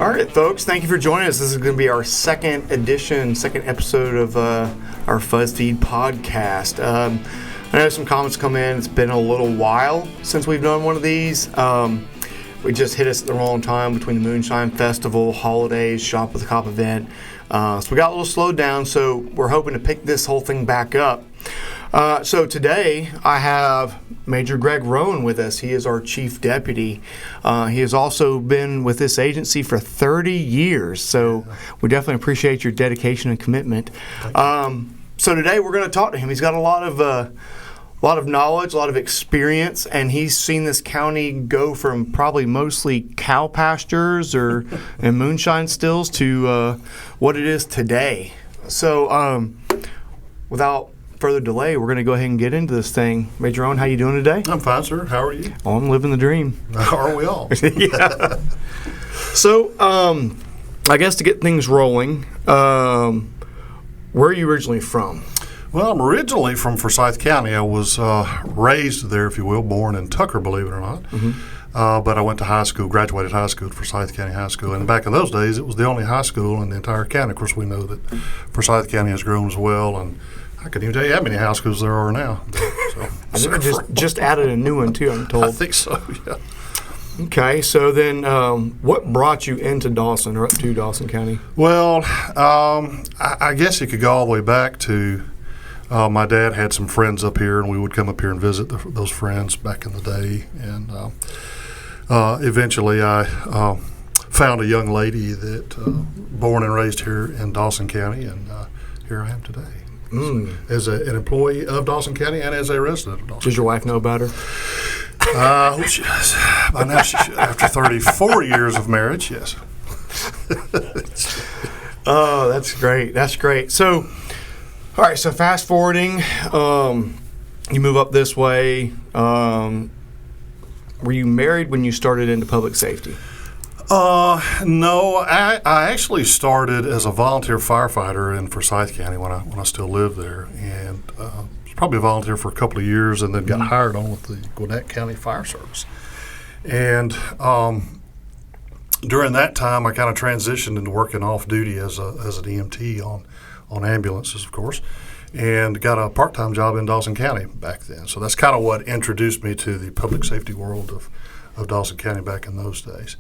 All right, folks, thank you for joining us. This is going to be our second episode of our Fuzz Feed podcast. I know some comments come in. It's been a little while since we've done one of these. We just hit us at the wrong time between the Moonshine Festival, holidays, Shop with the Cop event. So we got a little slowed down, so we're hoping to pick this whole thing back up. So today I have Major Greg Rowan with us. He is our chief deputy. He has also been with this agency for 30 years, so we definitely appreciate your dedication and commitment. So today we're going to talk to him. He's got a lot of knowledge, a lot of experience, and he's seen this county go from probably mostly cow pastures and moonshine stills to what it is today. So without further delay, we're going to go ahead and get into this thing. Major Rowan, how you doing today? I'm fine, sir. How are you? Oh, I'm living the dream. Are we all? Yeah. So, I guess to get things rolling, where are you originally from? Well, I'm originally from Forsyth County. I was raised there, if you will, born in Tucker, believe it or not. Mm-hmm. But I went to high school, graduated high school at Forsyth County High School. And back in those days, it was the only high school in the entire county. Of course, we know that Forsyth County has grown as well, and I couldn't even tell you how many high schools there are now. So, I think I just added a new one, too, I'm told. I think so, yeah. Okay, so then what brought you into Dawson or up to Dawson County? Well, I guess you could go all the way back to my dad had some friends up here, and we would come up here and visit those friends back in the day. And eventually I found a young lady that born and raised here in Dawson County, and here I am today. As an employee of Dawson County and as a resident of Dawson. Does your wife know about her? I hope she does. By now she should. After 34 years of marriage, yes. Oh, that's great. That's great. So, all right, so fast forwarding, you move up this way. Were you married when you started into public safety? No, I actually started as a volunteer firefighter in Forsyth County when I still lived there, and was probably a volunteer for a couple of years, and then got hired on with the Gwinnett County Fire Service. And during that time, I kind of transitioned into working off duty as an EMT on ambulances, of course, and got a part-time job in Dawson County back then. So that's kind of what introduced me to the public safety world of Dawson County back in those days.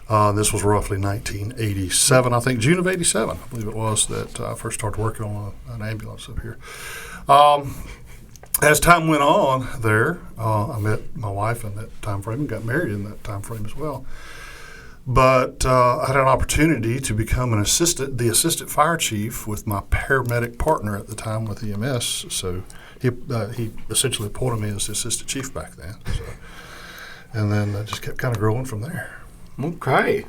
This was roughly 1987, I think, June of 87, I believe it was, that I first started working on an ambulance up here. As time went on there, I met my wife in that time frame and got married in that time frame as well. But I had an opportunity to become the assistant fire chief with my paramedic partner at the time with EMS. So he essentially appointed me as the assistant chief back then. So, and then I just kept kind of growing from there. Okay.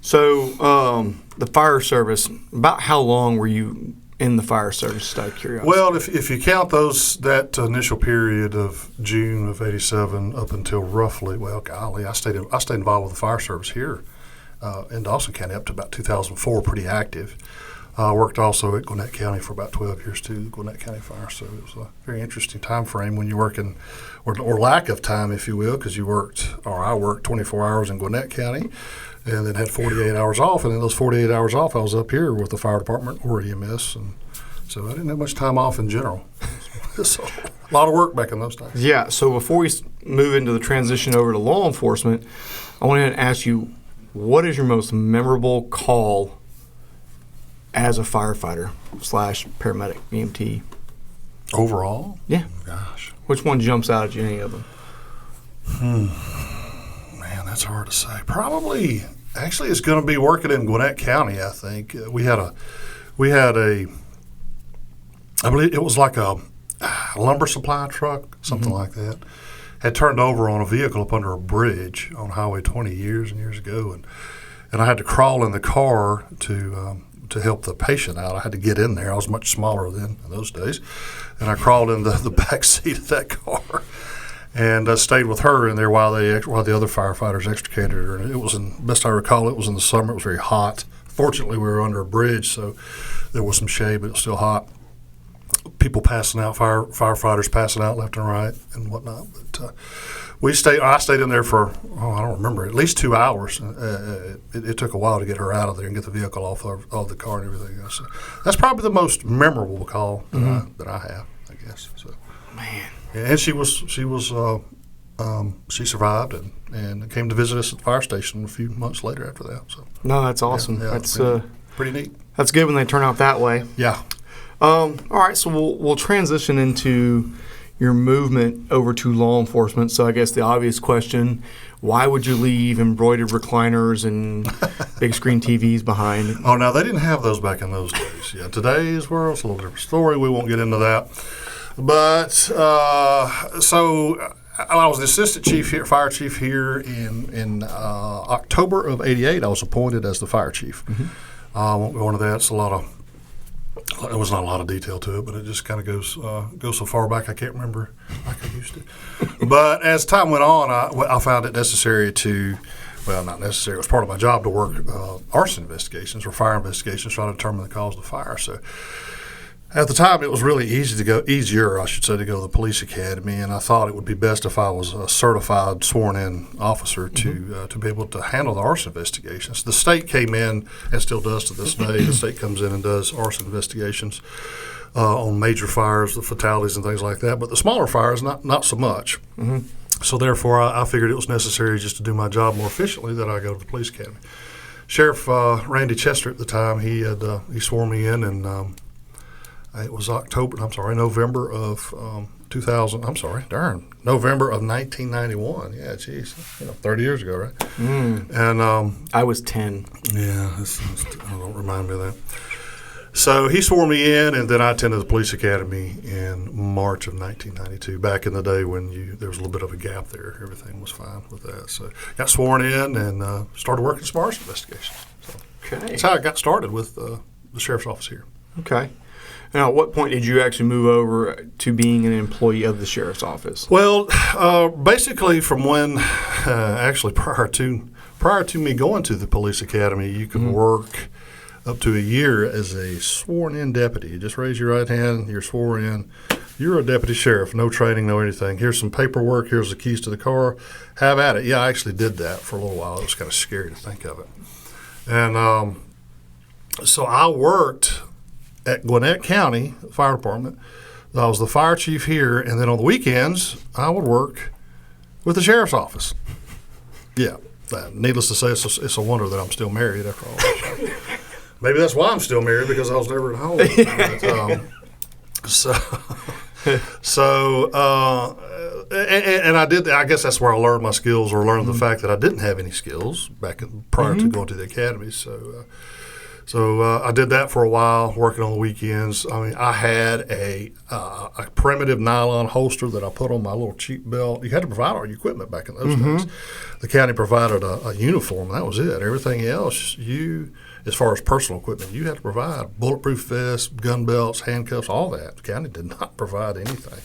So the fire service, about how long were you in the fire service, just out of curiosity? Well, if you count that initial period of June of 87 up until roughly, well, golly, I stayed involved with the fire service here in Dawson County up to about 2004, pretty active. I worked also at Gwinnett County for about 12 years too, the Gwinnett County Fire. So it was a very interesting time frame when you're working, or lack of time, if you will, because I worked 24 hours in Gwinnett County and then had 48 hours off. And in those 48 hours off, I was up here with the fire department or EMS. And so I didn't have much time off in general. So a lot of work back in those days. Yeah, so before we move into the transition over to law enforcement, I wanted to ask you, what is your most memorable call as a firefighter / paramedic, EMT? Overall? Yeah. Gosh. Which one jumps out at you, any of them? Man, that's hard to say. Probably, actually, it's going to be working in Gwinnett County, I think. We had a, I believe it was like a lumber supply truck, something like that, had turned over on a vehicle up under a bridge on Highway 20 years and years ago. And I had to crawl in the car to help the patient out. I had to get in there. I was much smaller then in those days. And I crawled in the back seat of that car and stayed with her in there while the other firefighters extricated her. And it was, best I recall, it was in the summer. It was very hot. Fortunately, we were under a bridge, so there was some shade, but it was still hot. People passing out, firefighters passing out left and right and whatnot. But I stayed in there for, I don't remember, at least 2 hours. It took a while to get her out of there and get the vehicle off of the car and everything else. So that's probably the most memorable call that I have, I guess. So, Man. yeah, and she survived and came to visit us at the fire station a few months later after that. So No, that's awesome. yeah, That's pretty neat. That's good when they turn out that way. Yeah. All right, so we'll transition into your movement over to law enforcement. So I guess the obvious question, why would you leave embroidered recliners and big screen TVs behind? Oh, now they didn't have those back in those days. Yeah, today's world, it's a little different story. We won't get into that. But so I was the assistant chief here, fire chief here in October of '88. I was appointed as the fire chief. I won't go into that. There was not a lot of detail to it, but it just kind of goes so far back I can't remember like I used to. But as time went on, I found it necessary not necessary, it was part of my job to work arson investigations or fire investigations, trying to determine the cause of the fire. So at the time, it was really easier to go to the police academy, and I thought it would be best if I was a certified, sworn-in officer to be able to handle the arson investigations. The state came in, and still does to this day. The state comes in and does arson investigations on major fires, the fatalities and things like that. But the smaller fires, not so much. So therefore, I figured it was necessary just to do my job more efficiently that I go to the police academy. Sheriff Randy Chester at the time, he swore me in, and it was November of 1991. Yeah, geez, 30 years ago, right? And I was 10. Yeah, don't remind me of that. So he swore me in, and then I attended the police academy in March of 1992. Back in the day when there was a little bit of a gap there, everything was fine with that. So got sworn in and started working some arson investigations. So that's how I got started with the sheriff's office here. Okay. Now, at what point did you actually move over to being an employee of the sheriff's office? Well, basically from when, actually prior to me going to the police academy, you could work up to a year as a sworn-in deputy. You just raise your right hand, you're sworn in. You're a deputy sheriff, no training, no anything. Here's some paperwork, here's the keys to the car. Have at it. Yeah, I actually did that for a little while. It was kind of scary to think of it. And so I worked at Gwinnett County Fire Department. I was the fire chief here, and then on the weekends, I would work with the sheriff's office. Yeah, needless to say, it's a wonder that I'm still married after all this. Maybe that's why I'm still married, because I was never at home. And I did. I guess that's where I learned my skills, or learned the fact that I didn't have any skills prior to going to the academy. So I did that for a while, working on the weekends. I mean, I had a primitive nylon holster that I put on my little cheap belt. You had to provide all your equipment back in those days. The county provided a uniform, and that was it. Everything else, as far as personal equipment, you had to provide bulletproof vests, gun belts, handcuffs, all that. The county did not provide anything.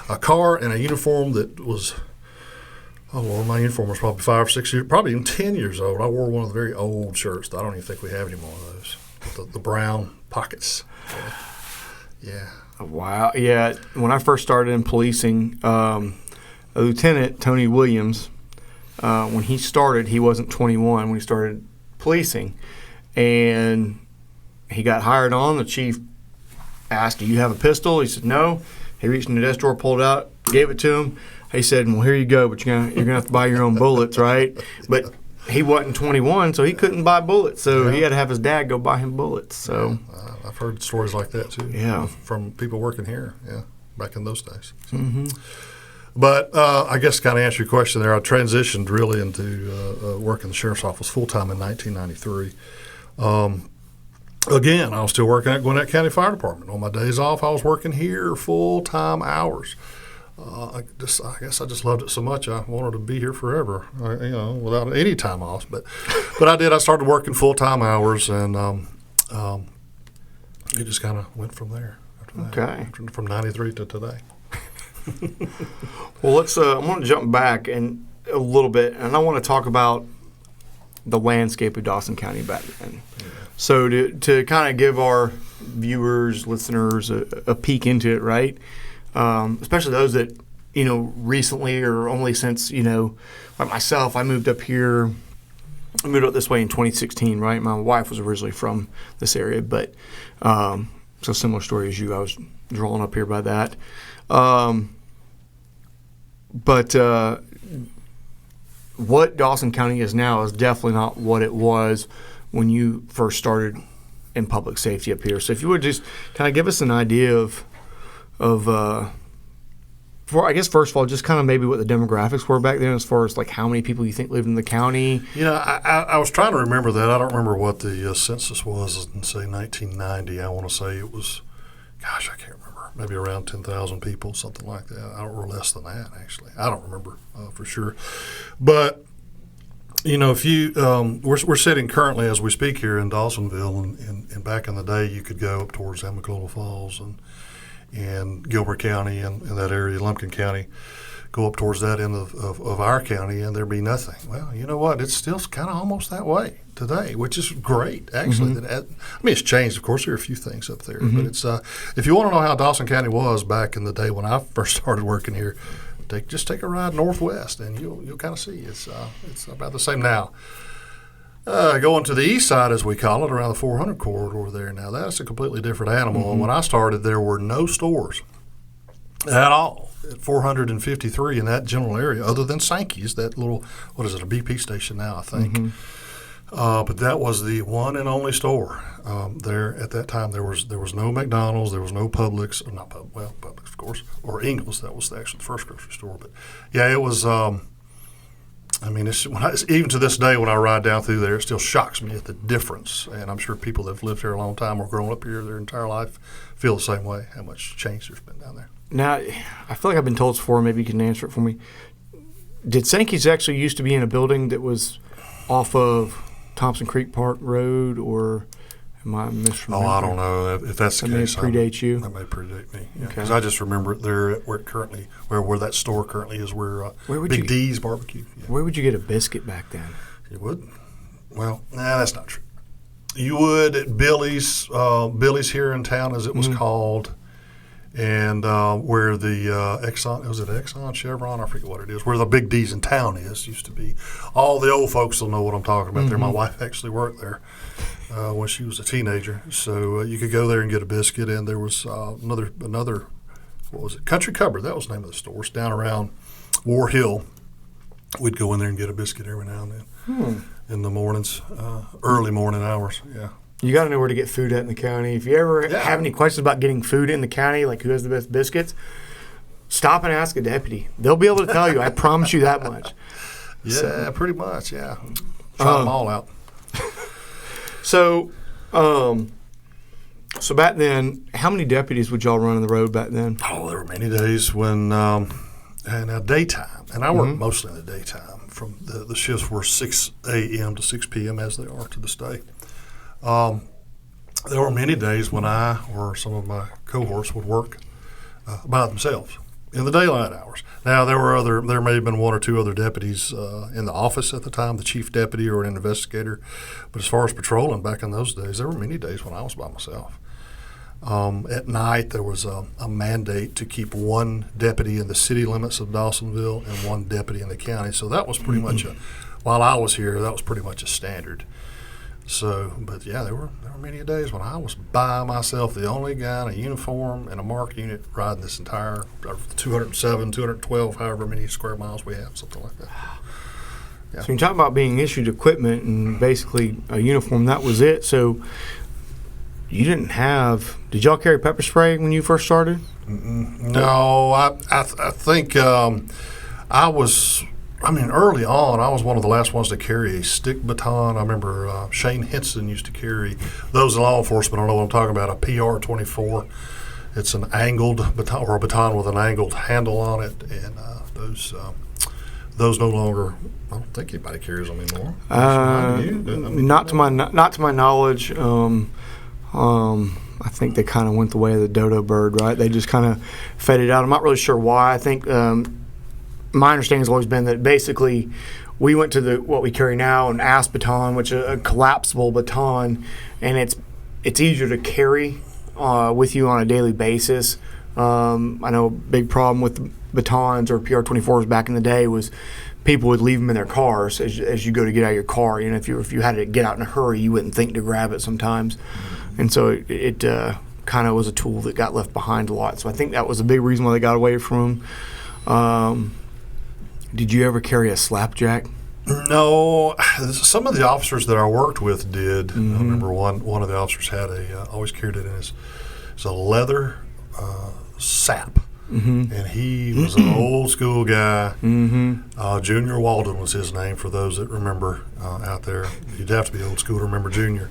A car and a uniform that was, oh Lord, my uniform was probably 5 or 6 years, probably even 10 years old. I wore one of the very old shirts that I don't even think we have any more of those. The brown pockets. Yeah. Wow. Yeah. When I first started in policing, Lieutenant Tony Williams, when he started, he wasn't 21 when he started policing. And he got hired on. The chief asked, "Do you have a pistol?" He said, "No." He reached in the desk drawer, pulled it out, gave it to him. He said, "Well, here you go, but you're gonna have to buy your own bullets, right?" But he wasn't 21, so he couldn't buy bullets. So he had to have his dad go buy him bullets. So I've heard stories like that too. Yeah, from people working here. Yeah, back in those days. So. But I guess to kind of answer your question there, I transitioned really into working the sheriff's office full time in 1993. Again, I was still working at Gwinnett County Fire Department. On my days off, I was working here full-time hours. I guess I just loved it so much I wanted to be here forever, without any time off. But I did. I started working full-time hours, and it just kind of went from there. Okay. From 93 to today. Well, I want to jump back a little bit, and I want to talk about the landscape of Dawson County back then. Yeah. So to kind of give our viewers, listeners a peek into it, right? Especially those that recently or only since, like myself, I moved up here. I moved up this way in 2016, right? My wife was originally from this area, but so similar story as you. I was drawn up here by that. But what Dawson County is now is definitely not what it was when you first started in public safety up here. So if you would just kind of give us an idea of I guess first of all, just kind of maybe what the demographics were back then as far as like how many people you think lived in the county. I was trying to remember that. I don't remember what the census was in, say, 1990. I want to say it was, I can't remember, maybe around 10,000 people, something like that. Or less than that, actually. I don't remember for sure. But, if you, we're sitting currently as we speak here in Dawsonville, and back in the day you could go up towards Amicalola Falls and Gilbert County and that area, Lumpkin County, go up towards that end of our county, and there'd be nothing. Well, you know what? It's still kind of almost that way today, which is great, actually. Mm-hmm. It's changed. Of course, there are a few things up there, mm-hmm. but it's if you want to know how Dawson County was back in the day when I first started working here, just take a ride northwest, and you'll kind of see it's about the same now. Going to the east side, as we call it, around the 400 corridor there. Now, that's a completely different animal. Mm-hmm. And when I started, there were no stores at all at 453 in that general area, other than Sankey's, that little, a BP station now, I think. Mm-hmm. But that was the one and only store there at that time. There was no McDonald's, there was no Publix, or not Publix, of course, or Ingles. That was actually the first grocery store. But, yeah, it was even to this day when I ride down through there, it still shocks me at the difference. And I'm sure people that have lived here a long time or grown up here their entire life feel the same way, how much change there's been down there. Now, I feel like I've been told this before. Maybe you can answer it for me. Did Sankey's actually used to be in a building that was off of Thompson Creek Park Road, or am I misremembering? Oh, I don't know. If that's the case, that may predate you. That may predate me. Because okay. I just remember it there where that store currently is, where Big D's Barbecue. Yeah. Where would you get a biscuit back then? You would? Well, that's not true. You would at Billy's here in town, as it was mm-hmm. called, and where the Exxon, Chevron, I forget what it is, where the Big D's in town used to be. All the old folks will know what I'm talking about mm-hmm. there. My wife actually worked there when she was a teenager. So you could go there and get a biscuit, and there was another, what was it, Country Cupboard, that was the name of the store. It's down around War Hill. We'd go in there and get a biscuit every now and then in the mornings, early morning hours, yeah. You got to know where to get food at in the county. If you ever have any questions about getting food in the county, like who has the best biscuits, stop and ask a deputy. They'll be able to tell you. I promise you that much. Yeah, pretty much, yeah. Try them all out. So back then, how many deputies would y'all run on the road back then? Oh, there were many days when, daytime, and I worked mm-hmm. mostly in the daytime. From the shifts were 6 a.m. to 6 p.m. as they are to this day. There were many days when I or some of my cohorts would work by themselves in the daylight hours. Now, there may have been one or two other deputies in the office at the time, the chief deputy or an investigator. But as far as patrolling back in those days, there were many days when I was by myself. At night, there was a mandate to keep one deputy in the city limits of Dawsonville and one deputy in the county. So that was pretty much while I was here, that was pretty much a standard. So, but yeah, there were many days when I was by myself, the only guy in a uniform and a marked unit riding this entire 207, 212, however many square miles we have, something like that. Yeah. So you talk about being issued equipment and basically a uniform, that was it. So you didn't have, did y'all carry pepper spray when you first started? No, I think early on, I was one of the last ones to carry a stick baton. I remember Shane Henson used to carry those in law enforcement. I don't know what I'm talking about, a PR-24. It's an angled baton, or a baton with an angled handle on it, and those no longer, I don't think anybody carries them anymore. Not to my knowledge. I think they kind of went the way of the dodo bird, right? They just kind of faded out. I'm not really sure why. I think my understanding has always been that basically we went to what we carry now, an ASP baton, which is a collapsible baton, and it's easier to carry with you on a daily basis. I know a big problem with batons or PR-24s back in the day was people would leave them in their cars as you go to get out of your car. You know, if you had to get out in a hurry, you wouldn't think to grab it sometimes. And so it kind of was a tool that got left behind a lot. So I think that was a big reason why they got away from them. Did you ever carry a slapjack? No, some of the officers that I worked with did. I remember one of the officers had always carried it in his a leather sap, and he was an old school guy. Junior Walden was his name for those that remember out there. You'd have to be old school to remember Junior,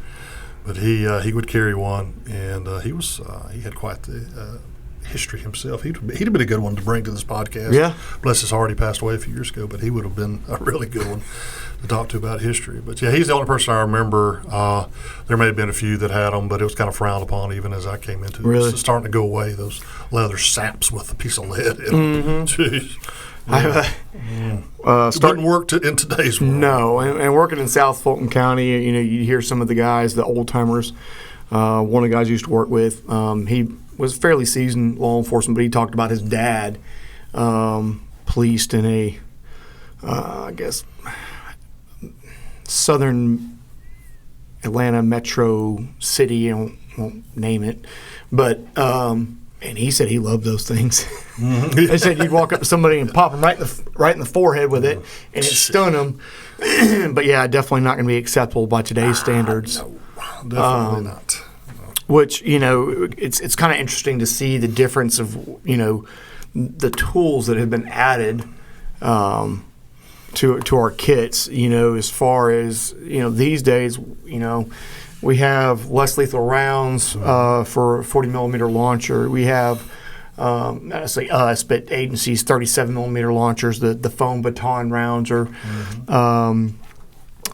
but he would carry one, and he had quite the history himself. He'd have been a good one to bring to this podcast. Yeah. Bless his heart, he passed away a few years ago, but he would have been a really good one to talk to about history. But yeah, he's the only person I remember. There may have been a few that had them, but it was kind of frowned upon even as I came into it. Really? It's starting to go away, those leather saps with a piece of lead in them. Jeez. It wouldn't work in today's world. No, and working in South Fulton County, you know, you hear some of the guys, the old timers. One of the guys I used to work with, he was fairly seasoned law enforcement, but he talked about his dad policed in a, I guess, southern Atlanta metro city. I won't name it, but and he said he loved those things. They said you'd walk up to somebody and pop them right in the forehead with it, and it stun them. But yeah, definitely not going to be acceptable by today's standards. No, definitely not. Which, you know, it's kind of interesting to see the difference of, you know, the tools that have been added to our kits, you know, as far as, you know, these days, you know, we have less lethal rounds for a 40 millimeter launcher. We have, not necessarily us, but agencies, 37 millimeter launchers. The foam baton rounds are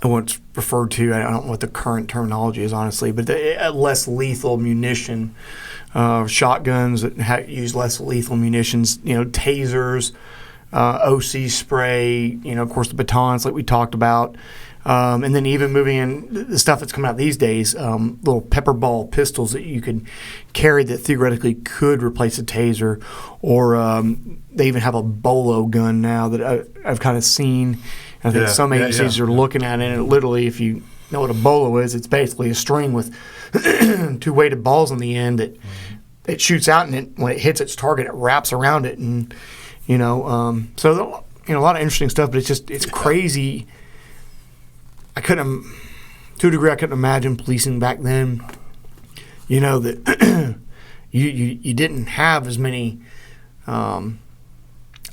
what's referred to, I don't know what the current terminology is, honestly, but less lethal munition. Shotguns that use less lethal munitions, you know, tasers, OC spray, you know, of course the batons like we talked about. And then even moving in the stuff that's coming out these days, little pepper ball pistols that you could carry that theoretically could replace a taser, or they even have a bolo gun now that I've kind of seen. I think some agencies are looking at it, and literally, if you know what a bolo is, it's basically a string with two weighted balls on the end that it shoots out, and when it hits its target, it wraps around it, and you know, so you know, a lot of interesting stuff. But it's crazy. To a degree, I couldn't imagine policing back then. You know that you didn't have as many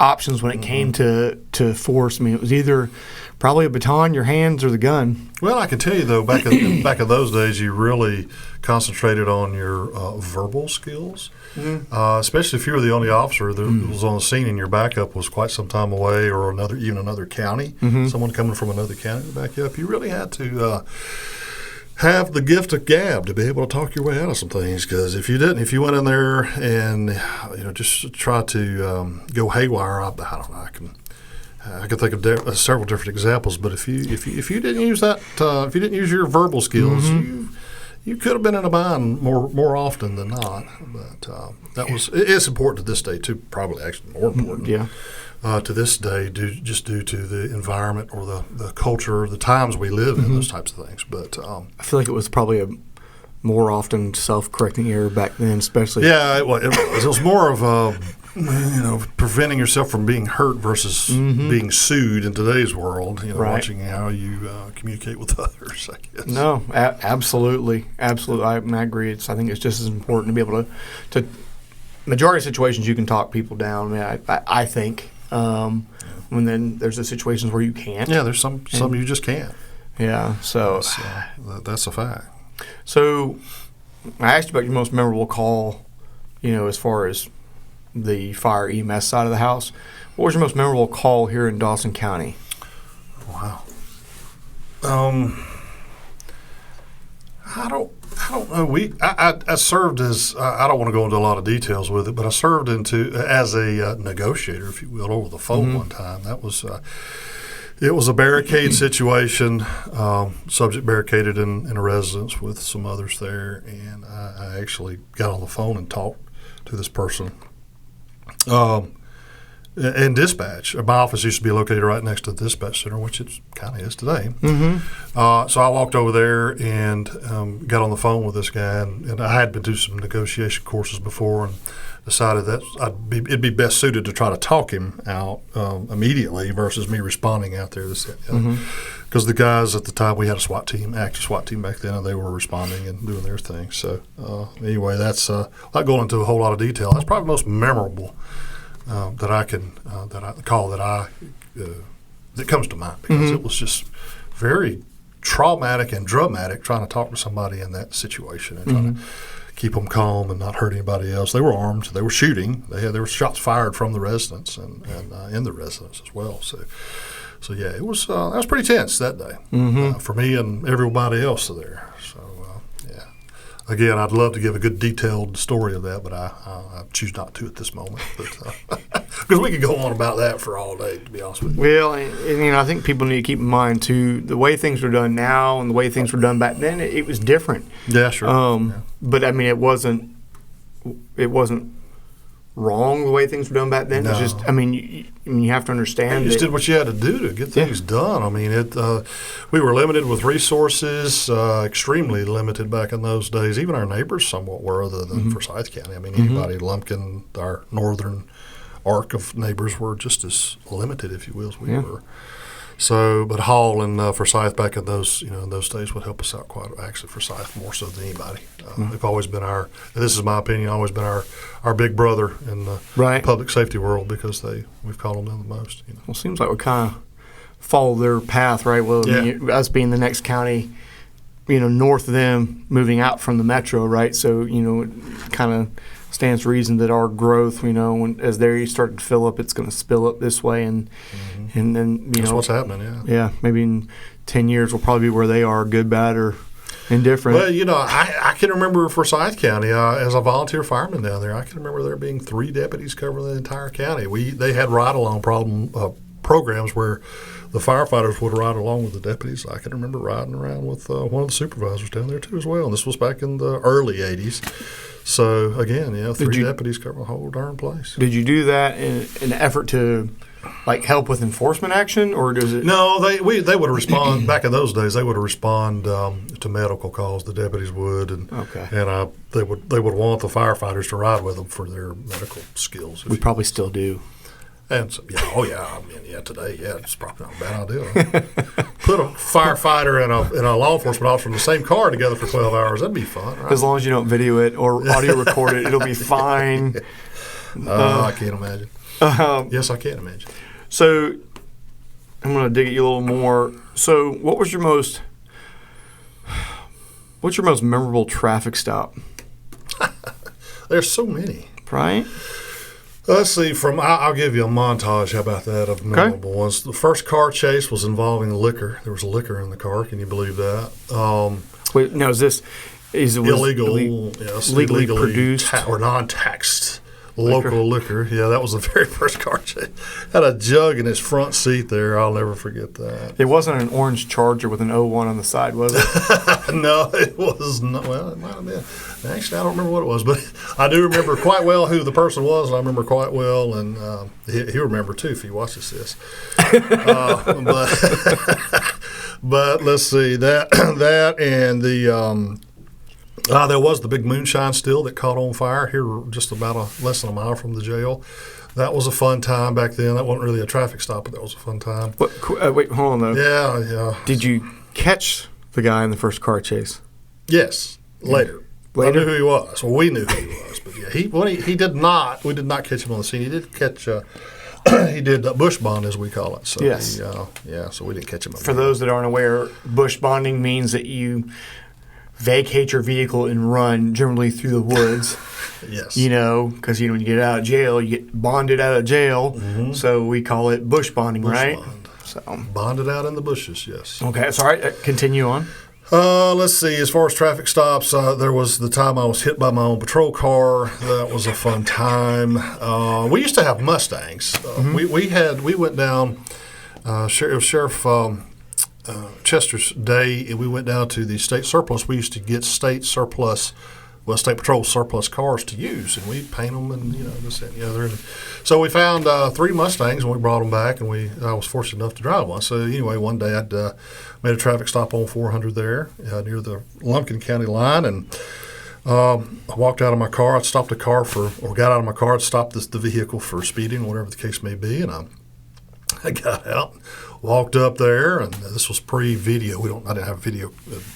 options when it came to force. I mean, it was either probably a baton, your hands, or the gun. Well, I can tell you though, back in those days, you really concentrated on your verbal skills, especially if you were the only officer that was on the scene and your backup was quite some time away, or even another county, someone coming from another county to back you up. You really had to have the gift of gab to be able to talk your way out of some things. Because if you didn't, if you went in there and just try to go haywire, I don't know. I can think of several different examples, but if you didn't use that, if you didn't use your verbal skills, you could have been in a bind more often than not. But it's important to this day too. Probably actually more important. To this day, just due to the environment or the culture, the times we live in, those types of things. But I feel like it was probably a more often self-correcting error back then, especially. Yeah, it was more of preventing yourself from being hurt versus being sued in today's world. Watching how you communicate with others, I guess. No, absolutely. I agree. I think it's just as important to be able to majority of situations you can talk people down. I mean, I think. When then there's the situations where you can't. Yeah, there's some you just can't. Yeah, so that's a fact. So I asked you about your most memorable call, as far as the fire EMS side of the house. What was your most memorable call here in Dawson County? Wow. I don't know. I served as I don't want to go into a lot of details with it, but I served as a negotiator, if you will, over the phone one time. That was it was a barricade situation. Subject barricaded in a residence with some others there, and I actually got on the phone and talked to this person. and dispatch. My office used to be located right next to the dispatch center, which it kind of is today. So I walked over there and got on the phone with this guy, and I had been through some negotiation courses before, and decided that it'd be best suited to try to talk him out immediately versus me responding out there. Because the guys at the time, we had a SWAT team, active SWAT team back then, and they were responding and doing their thing. So anyway, that's not going into a whole lot of detail. That's probably the most memorable that comes to mind, because it was just very traumatic and dramatic trying to talk to somebody in that situation and trying to keep them calm and not hurt anybody else. They were armed. They were shooting. There were shots fired from the residence and in the residence as well. So yeah, it was that was pretty tense that day for me and everybody else there. So yeah, again, I'd love to give a good detailed story of that, but I choose not to at this moment. Because we could go on about that for all day, to be honest with you. Well, and I think people need to keep in mind too, the way things are done now and the way things were done back then, it was different. Yeah, sure. But I mean, it wasn't wrong the way things were done back then. No. It's just, I mean, you have to understand. You just did what you had to do to get things done. I mean, we were limited with resources, extremely limited back in those days. Even our neighbors somewhat were, other than Forsyth County. I mean, anybody, Lumpkin, our northern arc of neighbors were just as limited, if you will, as we were. So, but Hall and Forsyth back in those days would help us out quite. Actually, Forsyth more so than anybody. They've always been this is my opinion, always been our big brother in the public safety world, because we've called on them the most. Well, it seems like we kind of follow their path, right? Well, I mean, us being the next county, north of them, moving out from the metro, right? So, it kind of stands to reason that our growth, as they start to fill up, it's going to spill up this way, and then that's what's happening. Yeah, maybe in 10 years we'll probably be where they are, good, bad, or indifferent. Well, I can remember Forsyth County as a volunteer fireman down there. I can remember there being 3 deputies covering the entire county. They had ride-along programs where the firefighters would ride along with the deputies. I can remember riding around with one of the supervisors down there too as well. And this was back in the early 80s. So again, 3 deputies cover the whole darn place. Did you do that in an effort to help with enforcement action, or does it? No, they would respond back in those days. They would respond to medical calls. The deputies would, and they would want the firefighters to ride with them for their medical skills. We probably still do. And so, today, it's probably not a bad idea. Put a firefighter and a law enforcement officer in the same car together for 12 hours. That'd be fun, right? As long as you don't video it or audio record it, it'll be fine. I can't imagine. Yes, I can imagine. So I'm going to dig at you a little more. So what's your most memorable traffic stop? There's so many. Right? Let's see. I'll give you a montage. How about that, of memorable ones? The first car chase was involving liquor. There was liquor in the car. Can you believe that? Wait, now is it illegal? Yes, legally produced or non-taxed local liquor. Yeah, that was the very first car chase. Had a jug in his front seat there. I'll never forget that. It wasn't an orange Charger with an 01 on the side, was it? No, it was not. Well, it might have been. Actually, I don't remember what it was, but I do remember quite well who the person was, and I remember quite well, and he'll remember too if he watches this. But let's see, that and the there was the big moonshine still that caught on fire here just about less than a mile from the jail. That was a fun time back then. That wasn't really a traffic stop, but that was a fun time. Wait, hold on though. Yeah. Did you catch the guy in the first car chase? Yes, later. I knew who he was. Well, we knew who he was, but yeah, he did not. We did not catch him on the scene. He did catch. He did bush bond, as we call it. So yes. So we didn't catch him. For those that aren't aware, bush bonding means that you vacate your vehicle and run generally through the woods. Yes. Because when you get out of jail, you get bonded out of jail. Mm-hmm. So we call it bush bonding, right? Bond. So bonded out in the bushes, yes. Okay, sorry. Continue on. Let's see. As far as traffic stops, there was the time I was hit by my own patrol car. That was a fun time. We used to have Mustangs. Mm-hmm. We went down. It was Sheriff Chester's day, and we went down to the state surplus. We used to get state surplus State Patrol surplus cars to use, and we'd paint them and, this, that, and the other. And so we found 3 Mustangs, and we brought them back, and I was fortunate enough to drive one. So anyway, one day I'd made a traffic stop on 400 there near the Lumpkin County line, and I walked out of my car. I'd stopped the car got out of my car. I'd stopped the vehicle for speeding, whatever the case may be, and I got out, walked up there, and this was pre-video. I didn't have video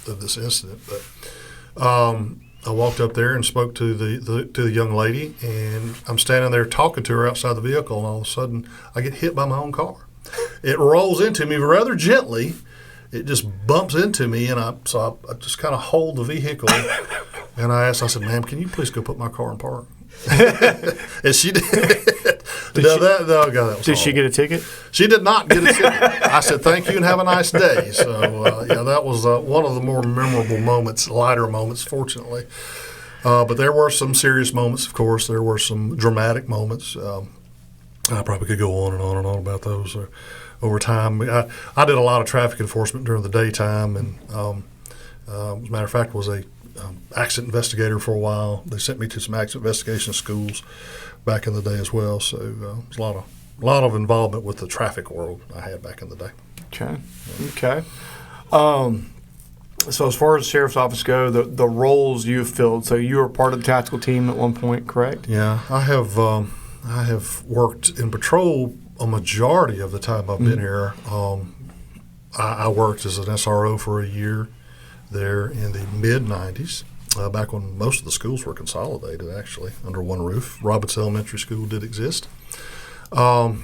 of this incident, but I walked up there and spoke to the young lady, and I'm standing there talking to her outside the vehicle, and all of a sudden I get hit by my own car. It rolls into me rather gently. It just bumps into me, and I just kind of hold the vehicle, and I said, "Ma'am, can you please go put my car in park?" And she did. Did she get a ticket? She did not get a ticket. I said, "Thank you and have a nice day." So that was one of the more memorable moments, lighter moments, fortunately. But there were some serious moments, of course. There were some dramatic moments. I probably could go on and on and on about those over time. I did a lot of traffic enforcement during the daytime, and as a matter of fact, was a accident investigator for a while. They sent me to some accident investigation schools back in the day as well. So it was a lot of involvement with the traffic world I had back in the day. Okay. So as far as the sheriff's office go, the roles you've filled. So you were part of the tactical team at one point, correct? Yeah, I have worked in patrol a majority of the time I've been here. I worked as an SRO for a year there in the mid-'90s, back when most of the schools were consolidated, actually, under one roof. Roberts Elementary School did exist. And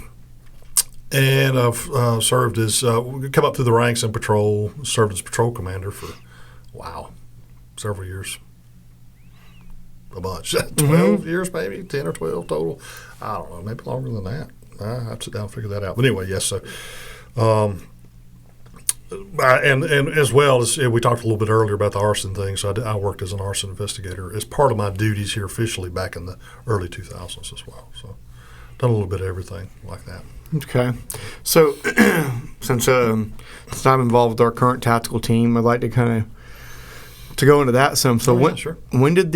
I've served as, come up through the ranks in patrol, served as patrol commander for, several years. A bunch. 12 years maybe, 10 or 12 total. I don't know, maybe longer than that. I have to sit down and figure that out. But anyway, yes, so and as well as we talked a little bit earlier about the arson thing, so I worked as an arson investigator as part of my duties here officially back in the early 2000s as well. So done a little bit of everything like that. Okay. So since I'm involved with our current tactical team, I'd like to kind of go into that some. So sure. When did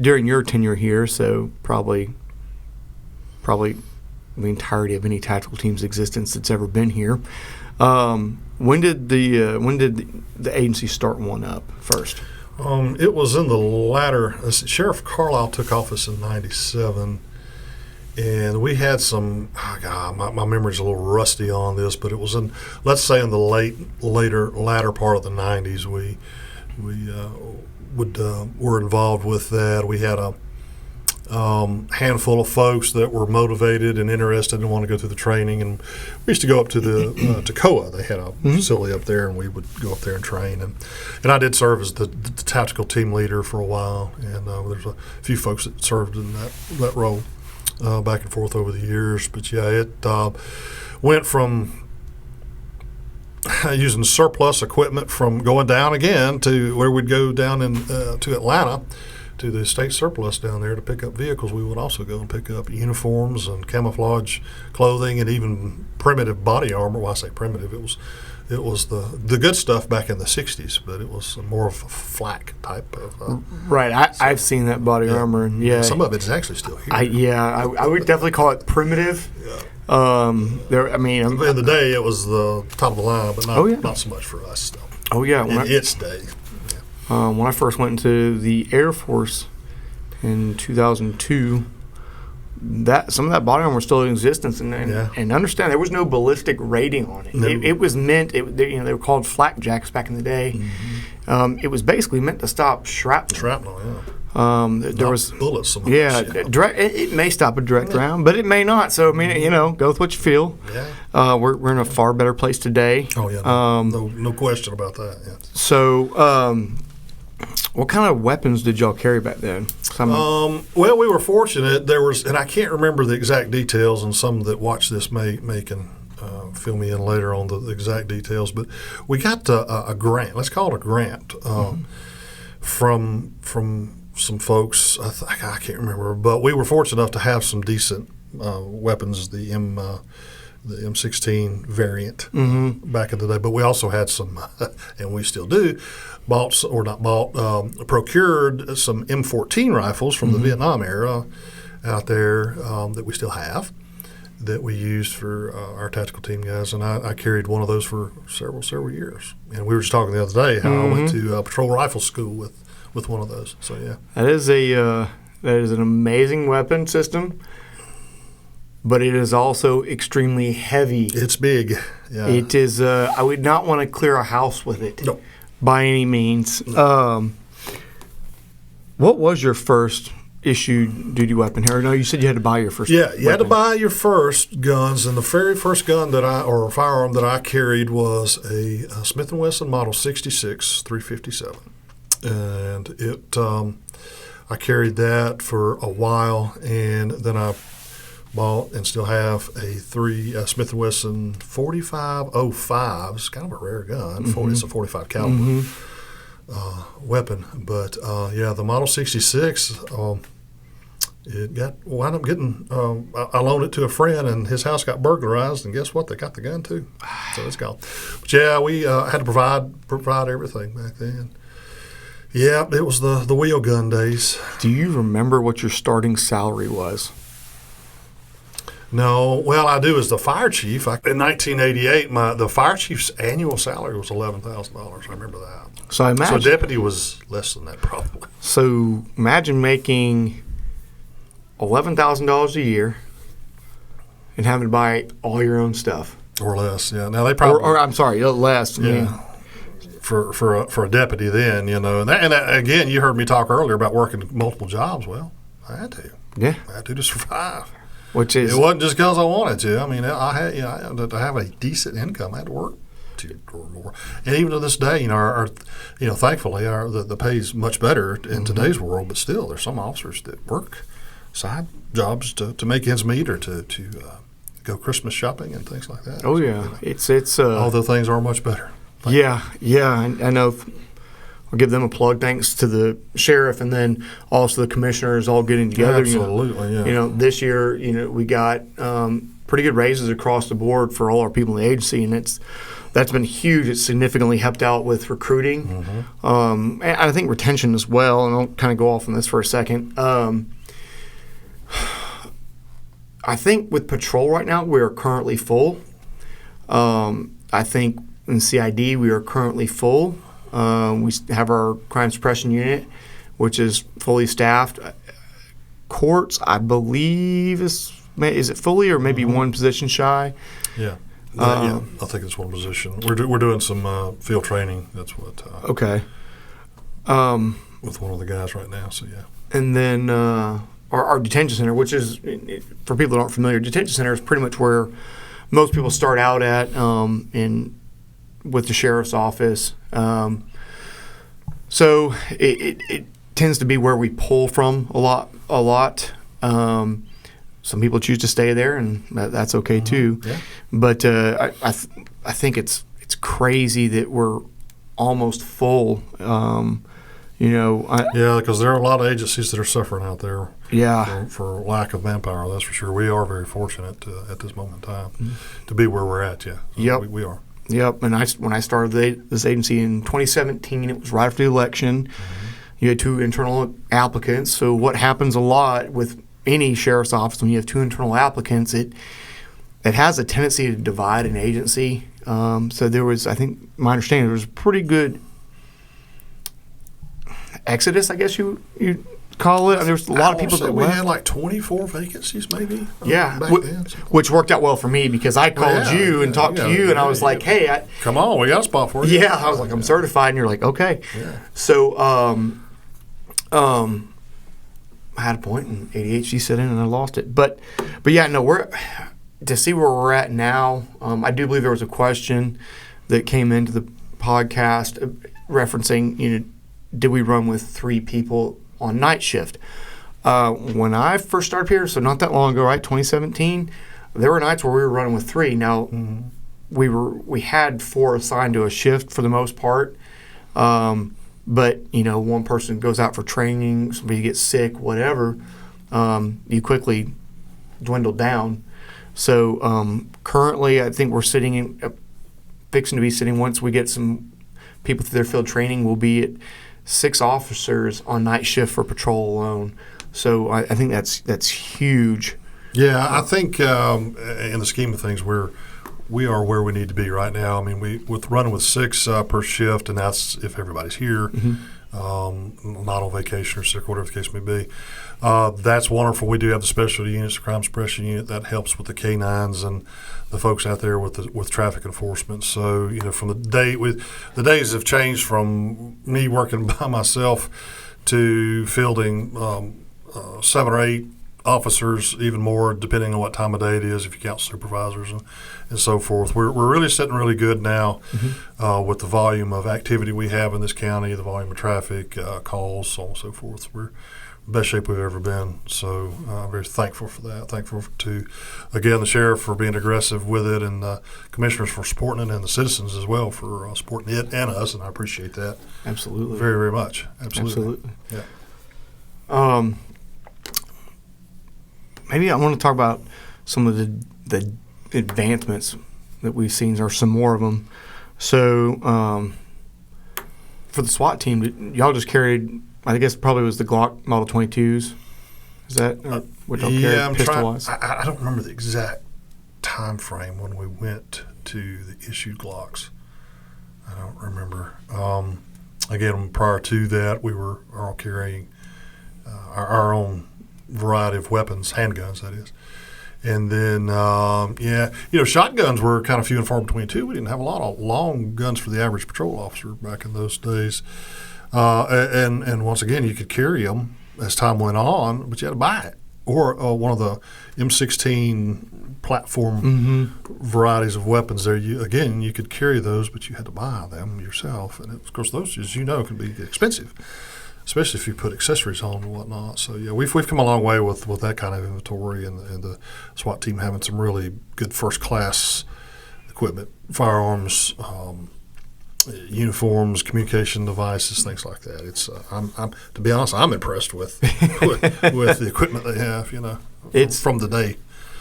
during your tenure here, so probably the entirety of any tactical team's existence that's ever been here, when did the agency start one up first? It was in the latter. Sheriff Carlisle took office in '97, and we had some. My memory's a little rusty on this, but it was in, let's say, in the latter part of the '90s. We were involved with that. We had a handful of folks that were motivated and interested and want to go through the training, and we used to go up to the Toccoa. They had a facility up there, and we would go up there and train. And I did serve as the tactical team leader for a while, and there's a few folks that served in that role back and forth over the years. But yeah, it went from using surplus equipment from going down again to where we'd go down to Atlanta, to the state surplus down there to pick up vehicles. We would also go and pick up uniforms and camouflage clothing and even primitive body armor. Well, I say primitive, it was the good stuff back in the 60s, but it was more of a flak type of right. I've seen that body armor, and yeah, some of it's actually still here. I would definitely call it primitive. Yeah. In the day it was the top of the line, but not so much for us still. Oh yeah, in its day. When I first went into the Air Force in 2002, some of that body armor was still in existence, and understand there was no ballistic rating on it. No. It was meant. They were called flak jacks back in the day. Mm-hmm. It was basically meant to stop shrapnel. Shrapnel, yeah. There was bullets. It may stop a direct round, but it may not. So go with what you feel. Yeah. We're in a far better place today. Oh yeah. No question about that. Yeah. So. What kind of weapons did y'all carry back then? Well, we were fortunate. There was, and I can't remember the exact details, and some that watch this may can fill me in later on the exact details. But we got a grant. Let's call it a grant from some folks. I can't remember, but we were fortunate enough to have some decent weapons. The M16 variant back in the day. But we also had some, and we still do, procured some M14 rifles from the Vietnam era out there that we still have, that we used for our tactical team guys. And I carried one of those for several years. And we were just talking the other day how I went to patrol rifle school with one of those. So, yeah. That is an amazing weapon system. But it is also extremely heavy. It's big. Yeah. It is. I would not want to clear a house with it. No. By any means. No. What was your first issued duty weapon here? No, you said you had to buy your first. Yeah, you had to buy your first guns, and the very first gun or firearm that I carried was a Smith & Wesson Model 66 357, and it. I carried that for a while, and then I bought and still have a Smith & Wesson 4505. It's kind of a rare gun. It's a 45 caliber weapon. But the Model 66, it wound up getting. I loaned it to a friend, and his house got burglarized. And guess what? They got the gun too. So it's gone. But yeah, we had to provide everything back then. Yeah, it was the wheel gun days. Do you remember what your starting salary was? No, well, I do as the fire chief. In 1988, the fire chief's annual salary was $11,000. I remember that. So I imagine. So deputy was less than that, probably. So imagine making $11,000 a year and having to buy all your own stuff. Or less, yeah. Now they probably. Or I'm sorry, less. Yeah. I mean, for a deputy then, and that, again, you heard me talk earlier about working multiple jobs. Well, I had to. Yeah. I had to survive. Which is, it wasn't just because I wanted to. I mean, I had to have a decent income. I had to work to or more. And even to this day, thankfully, the pay's much better in today's world. But still, there's some officers that work side jobs to make ends meet or to go Christmas shopping and things like that. Oh yeah, it's although things are much better. Yeah. I know. I'll give them a plug. Thanks to the sheriff and then also the commissioners all getting together. Absolutely, yeah. This year, we got pretty good raises across the board for all our people in the agency, and that's been huge. It's significantly helped out with recruiting, and I think retention as well. And I'll kind of go off on this for a second. I think with patrol right now, we are currently full. I think in CID, we are currently full. We have our crime suppression unit, which is fully staffed. Courts, I believe, is it fully or maybe one position shy? Yeah. I think it's one position. We're doing some field training. That's what. Okay. With one of the guys right now, so yeah. And then our detention center, which is, for people that aren't familiar, detention center is pretty much where most people start out at with the sheriff's office. So it tends to be where we pull from a lot. Some people choose to stay there, and that's okay too. Yeah. But I think it's crazy that we're almost full. Because there are a lot of agencies that are suffering out there. Yeah. For lack of manpower, that's for sure. We are very fortunate at this moment in time to be where we're at. Yeah. Yep. We are. Yep. And when I started this agency in 2017, it was right after the election. You had 2 internal applicants. So what happens a lot with any sheriff's office when you have 2 internal applicants, it has a tendency to divide an agency. So there was, I think, my understanding, there was a pretty good exodus, I guess you call it. There was a lot of people that we left. had like 24 vacancies, maybe. Yeah, back then, which worked out well for me because I called you and talked to you, and I was like, "Hey, come on, we got a spot for you." Yeah, I was like, "I'm certified," and you're like, "Okay." Yeah. So, I had a point, and ADHD set in, and I lost it. But yeah, no, we're to see where we're at now. I do believe there was a question that came into the podcast referencing, did we run with 3 people on night shift? When I first started here, so not that long ago, right, 2017, there were nights where we were running with 3. Now, we had 4 assigned to a shift for the most part, but one person goes out for training, somebody gets sick, whatever, you quickly dwindle down. So currently, I think we're fixing to be sitting, once we get some people through their field training, we'll be at 6 officers on night shift for patrol alone. So I think that's huge. Yeah, I think in the scheme of things, we are where we need to be right now. I mean, with running with 6 per shift, and that's if everybody's here, not on vacation or sick, or whatever the case may be. That's wonderful. We do have the specialty units, the crime suppression unit, that helps with the K-9s and the folks out there with traffic enforcement. So, from the days have changed from me working by myself to fielding 7 or 8 officers, even more, depending on what time of day it is, if you count supervisors and so forth. We're really sitting really good now with the volume of activity we have in this county, the volume of traffic, calls, so on and so forth. We're in the best shape we've ever been. So I'm very thankful for that. Thankful to, again, the sheriff for being aggressive with it, and the commissioners for supporting it, and the citizens as well for supporting it and us, and I appreciate that. Absolutely. Very, very much. Absolutely. Yeah. Maybe I want to talk about some of the advancements that we've seen, or some more of them. So, for the SWAT team, y'all just carried, I guess probably was the Glock Model 22s. Is that what y'all carried pistol-wise? I don't remember the exact time frame when we went to the issued Glocks. I don't remember. Again, prior to that, we were all carrying our own variety of weapons, handguns, that is. And then, shotguns were kind of few and far between, too. We didn't have a lot of long guns for the average patrol officer back in those days. And once again, you could carry them as time went on, but you had to buy it. Or one of the M16 platform varieties of weapons there. You could carry those, but you had to buy them yourself. And, of course, those, as you know, can be expensive, especially if you put accessories on and whatnot. So, yeah, we've come a long way with that kind of inventory, and the SWAT team having some really good first-class equipment, firearms, uniforms, communication devices, things like that. It's I'm to be honest, I'm impressed with the equipment they have, from the day.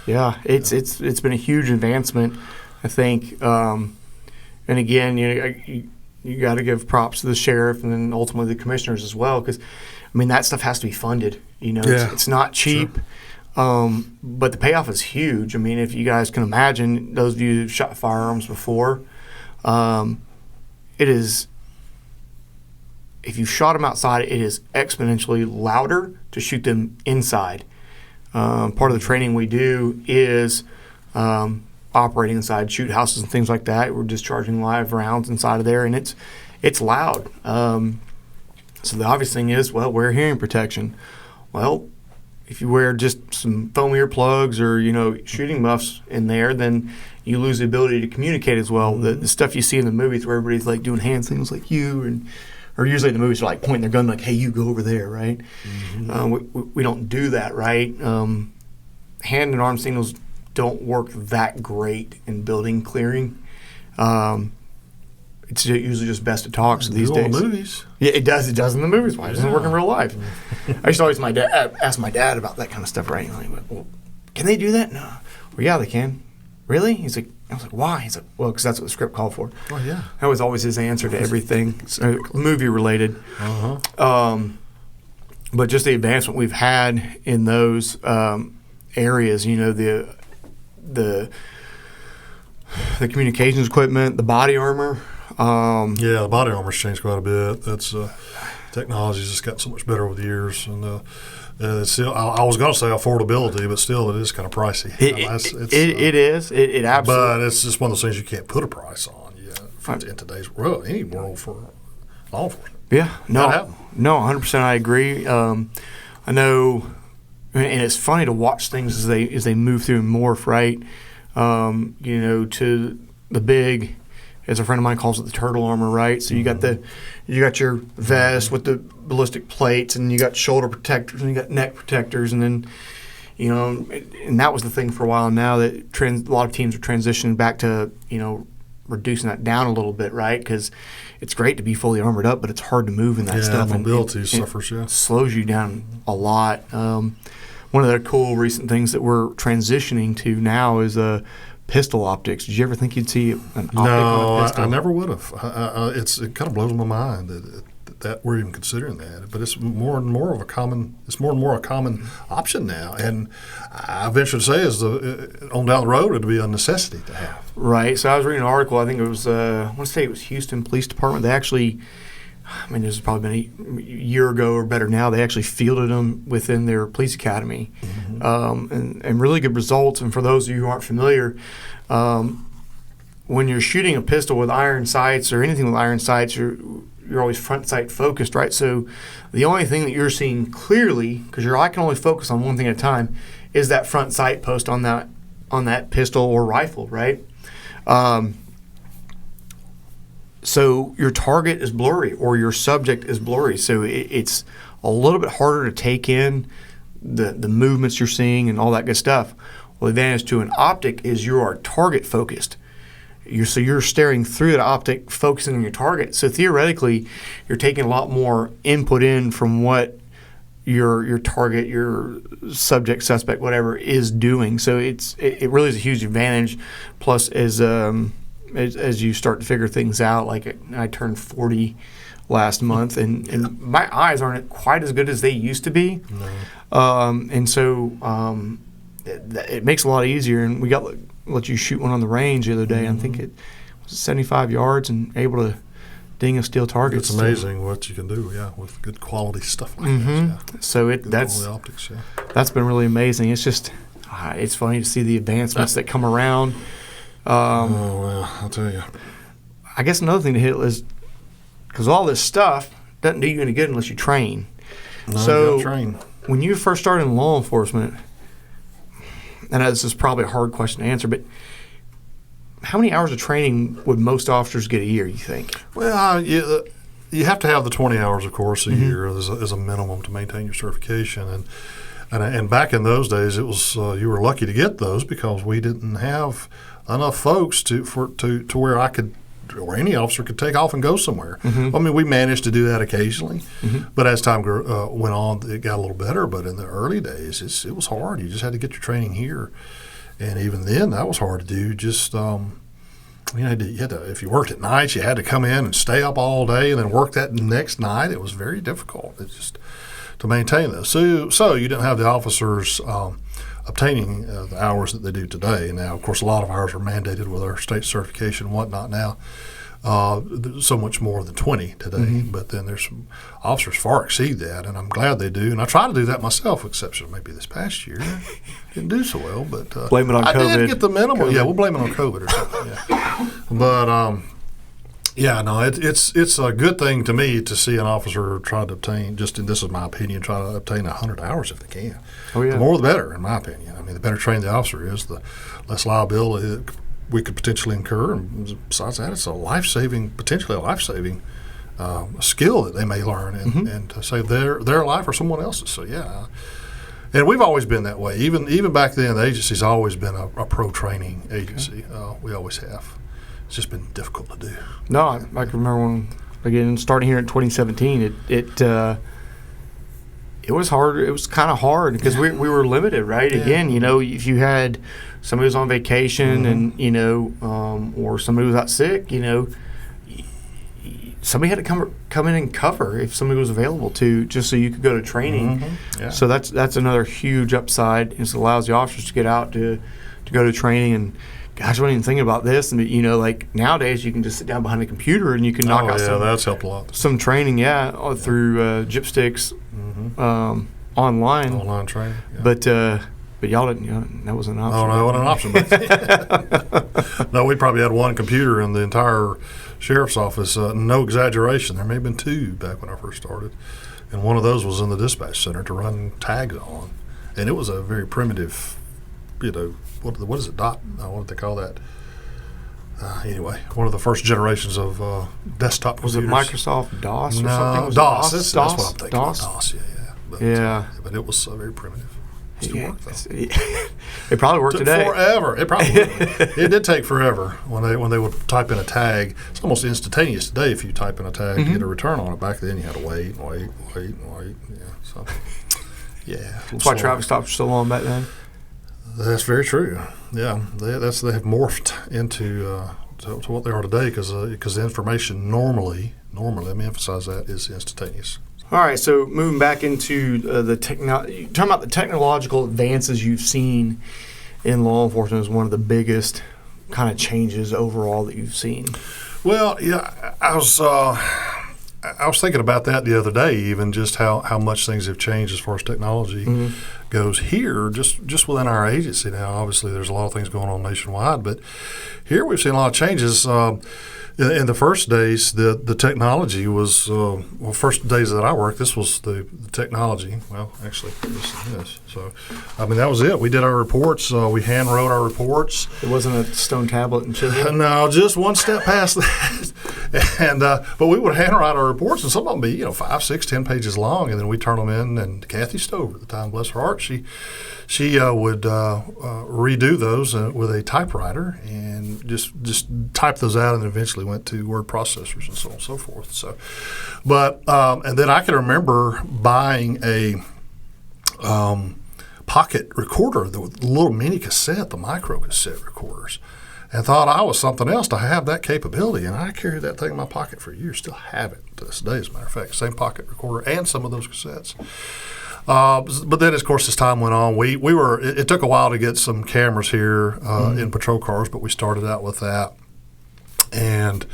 Yeah, it's been a huge advancement, I think. And again, you got to give props to the sheriff and then ultimately the commissioners as well, because, I mean, that stuff has to be funded. It's not cheap, but the payoff is huge. I mean, if you guys can imagine, those of you who've shot firearms before, it is, if you shot them outside, it is exponentially louder to shoot them inside. Part of the training we do is operating inside shoot houses and things like that. We're discharging live rounds inside of there, and it's loud. So the obvious thing is, well, wear hearing protection. Well, if you wear just some foam earplugs or shooting muffs in there, then you lose the ability to communicate as well. The stuff you see in the movies where everybody's like doing hand signals like you, or usually in the movies they're like pointing their gun like, hey, you go over there, right? We don't do that, right? Hand and arm signals don't work that great in building clearing. It's usually just best to talk. So these days, in the movies. Yeah, it does. It does in the movies. Why doesn't it work in real life? I used to always ask my dad about that kind of stuff, right? Like, well, can they do that? No. Well, yeah, they can. Really? I was like, why? He's like, well, because that's what the script called for. Oh, yeah. That was always his answer to everything, movie related. But just the advancement we've had in those areas, the communications equipment, the body armor. The body armor's changed quite a bit. That's technology's just gotten so much better over the years, and it's still. I was going to say affordability, but still, it is kind of pricey. It is. It absolutely. But it's just one of those things you can't put a price on in today's world, any world for law enforcement. Yeah, no, 100%. I agree. I know, and it's funny to watch things as they move through and morph, right? To the big, as a friend of mine calls it, the turtle armor, right? So you got your vest with the ballistic plates, and you got shoulder protectors, and you got neck protectors, and then and that was the thing for a while. Now that a lot of teams are transitioning back to reducing that down a little bit, right? Because it's great to be fully armored up, but it's hard to move in that stuff. Mobility suffers. It slows you down a lot. One one of the cool recent things that we're transitioning to now is pistol optics. Did you ever think you'd see an optic on a pistol? I never would have. It kind of blows my mind that we're even considering that. But it's more and more a common option now. And I venture to say, on down the road, it'll be a necessity to have. Right. So I was reading an article. I think it was I want to say it was Houston Police Department. They actually, this has probably been a year ago or better now. They actually fielded them within their police academy, and really good results. And for those of you who aren't familiar, when you're shooting a pistol with iron sights or anything with iron sights, you're always front sight focused, right? So the only thing that you're seeing clearly, because your eye can only focus on one thing at a time, is that front sight post on that pistol or rifle, right? So your target is blurry or your subject is blurry. So it's a little bit harder to take in the movements you're seeing and all that good stuff. Well, the advantage to an optic is you are target focused. So you're staring through that optic, focusing on your target. So theoretically, you're taking a lot more input in from what your target, your subject, suspect, whatever, is doing. So it really is a huge advantage. Plus, as you start to figure things out, like I turned 40 last month, and my eyes aren't quite as good as they used to be. No. And so it makes it a lot easier. And we let you shoot one on the range the other day. I think it was 75 yards and able to ding a steel target. It's amazing what you can do, with good quality stuff like that. Yeah. So that's optics. Yeah, that's been really amazing. It's just it's funny to see the advancements that come around. I'll tell you. I guess another thing to hit is because all this stuff doesn't do you any good unless you train. No, so you gotta train. When you first started in law enforcement, and this is probably a hard question to answer, but how many hours of training would most officers get a year, you think? Well, you have to have the 20 hours, of course, a year as a minimum to maintain your certification. And back in those days, it was you were lucky to get those because we didn't have enough folks to where I could, or any officer could take off and go somewhere. I mean, we managed to do that occasionally, but as time went on, it got a little better. But in the early days, it was hard. You just had to get your training here, and even then, that was hard to do. Just you had to, if you worked at night, you had to come in and stay up all day and then work that next night. It was very difficult. It's just to maintain those. So you didn't have the officers obtaining the hours that they do today. Now, of course, a lot of ours are mandated with our state certification and whatnot now. So much more than 20 today, but then there's some officers far exceed that, and I'm glad they do. And I try to do that myself, exception maybe this past year. Didn't do so well, but blame it on COVID. I did get the minimal. Yeah, we'll blame it on COVID or something. Yeah. But it's a good thing to me to see an officer try to obtain, this is my opinion, try to obtain 100 hours if they can. Oh, yeah. The more the better, in my opinion. I mean, the better trained the officer is, the less liability that we could potentially incur. And besides that, it's potentially a life-saving skill that they may learn and to save their life or someone else's. So, yeah. And we've always been that way. Even back then, the agency's always been a pro-training agency. Okay. We always have. It's just been difficult to do. No, I can remember when, again, starting here in 2017, it was hard. It was kind of hard because we were limited, right? Yeah. Again, if you had somebody who was on vacation and, or somebody was out sick, somebody had to come in and cover if somebody was available to, just so you could go to training. Yeah. So that's another huge upside. It allows the officers to get out to go to training. And gosh, I wasn't even thinking about this. And like nowadays, you can just sit down behind a computer and you can knock out that's helped a lot. Some training, through Gypsticks online. Online training. Yeah. But y'all didn't. That wasn't an option. Oh, no, it wasn't an option. No, we probably had one computer in the entire sheriff's office. No exaggeration. There may have been two back when I first started, and one of those was in the dispatch center to run tags on, and it was a very primitive. What is it? What did they call that? Anyway, one of the first generations of desktop computers. Was it Microsoft DOS or something? DOS. That's what I'm thinking. DOS? DOS, But it was very primitive. Still worked, though. It probably worked today. Forever. It probably it did take forever when they would type in a tag. It's almost instantaneous today if you type in a tag to get a return on it. Back then you had to wait. Yeah. So Yeah. That's why traffic stops were so long back then. That's very true. Yeah, they have morphed into to what they are today because the information normally, let me emphasize that, is instantaneous. All right, so moving back into talking about the technological advances you've seen in law enforcement is one of the biggest kind of changes overall that you've seen. Well, yeah, I was thinking about that the other day, even just how much things have changed as far as technology goes here, just within our agency now. Obviously, there's a lot of things going on nationwide, but here we've seen a lot of changes. In the first days, the technology was, first days that I worked, this was the technology. Well, actually, this. So, I mean, that was it. We did our reports. We hand wrote our reports. It wasn't a stone tablet and chisel? No, just one step past that. And but we would handwrite our reports, and some of them be 5, 6, 10 pages long, and then we turn them in. And Kathy Stover, at the time, bless her heart, she would redo those with a typewriter and just type those out, and eventually went to word processors and so on and so forth. So, but and then I can remember buying a pocket recorder, the little mini cassette, the micro cassette recorders, and thought I was something else to have that capability. And I carried that thing in my pocket for years, still have it to this day, as a matter of fact, same pocket recorder and some of those cassettes. But then, of course, as time went on, it took a while to get some cameras here in patrol cars, but we started out with that. And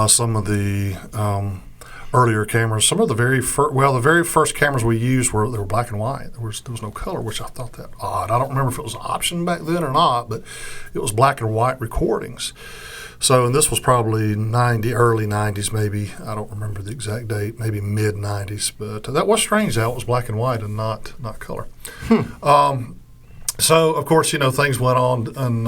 some of the earlier cameras, some of the very first cameras we used they were black and white. There was no color, which I thought that odd. I don't remember if it was an option back then or not, but it was black and white recordings. So, and this was probably early 90s maybe. I don't remember the exact date, maybe mid 90s. But that was strange how it was black and white and not color. So, of course, things went on. And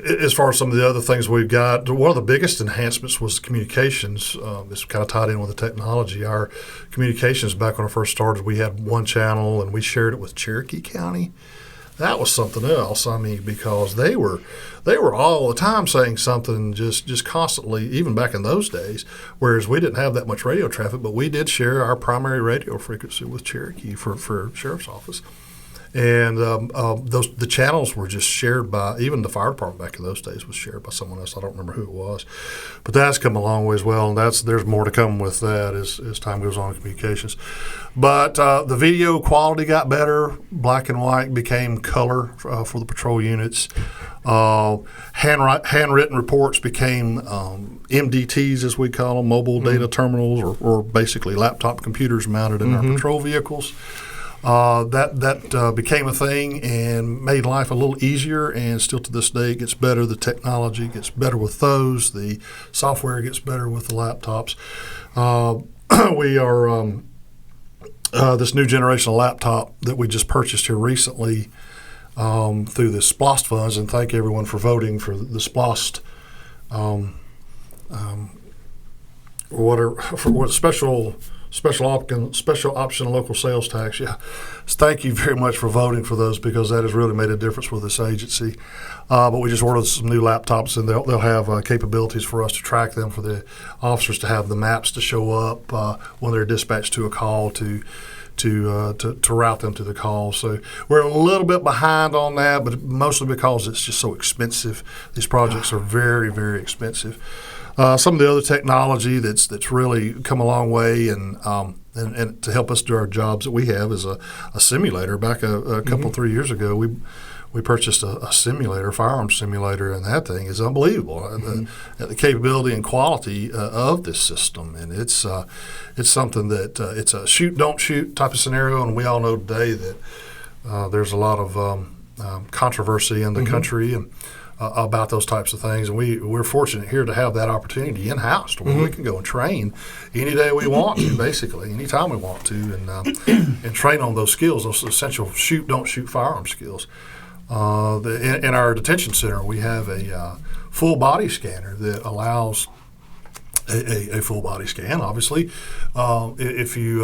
as far as some of the other things we've got, one of the biggest enhancements was communications. This kind of tied in with the technology. Our communications, back when I first started, we had one channel and we shared it with Cherokee County. That was something else. I mean, because they were all the time saying something, just constantly, even back in those days. Whereas we didn't have that much radio traffic, but we did share our primary radio frequency with Cherokee for sheriff's office. And the channels were just shared by, even the fire department back in those days was shared by someone else. I don't remember who it was. But that's come a long way as well, and there's more to come with that as time goes on in communications. But the video quality got better. Black and white became color for the patrol units. Handwritten reports became MDTs, as we call them, mobile data terminals, or basically laptop computers mounted in our patrol vehicles. That became a thing and made life a little easier, and still to this day it gets better. The technology gets better with those. The software gets better with the laptops. We are this new generation of laptop that we just purchased here recently through the SPLOST funds, and thank everyone for voting for the SPLOST special option local sales tax. Yeah, thank you very much for voting for those, because that has really made a difference with this agency. But we just ordered some new laptops, and they'll have capabilities for us to track them, for the officers to have the maps to show up when they're dispatched to a call to route them to the call. So we're a little bit behind on that, but mostly because it's just so expensive. These projects are very, very expensive. Some of the other technology that's really come a long way, and to help us do our jobs that we have, is a simulator. Back a couple 3 years ago, we purchased a simulator, a firearms simulator, and that thing is unbelievable. The capability and quality of this system, and it's something that it's a shoot don't shoot type of scenario, and we all know today that there's a lot of controversy in the country and about those types of things, and we're fortunate here to have that opportunity in-house to where we can go and train any day we want to, basically, anytime we want to, and train on those skills, those essential shoot, don't shoot firearm skills. In our detention center, we have a full body scanner that allows a full body scan, obviously. If you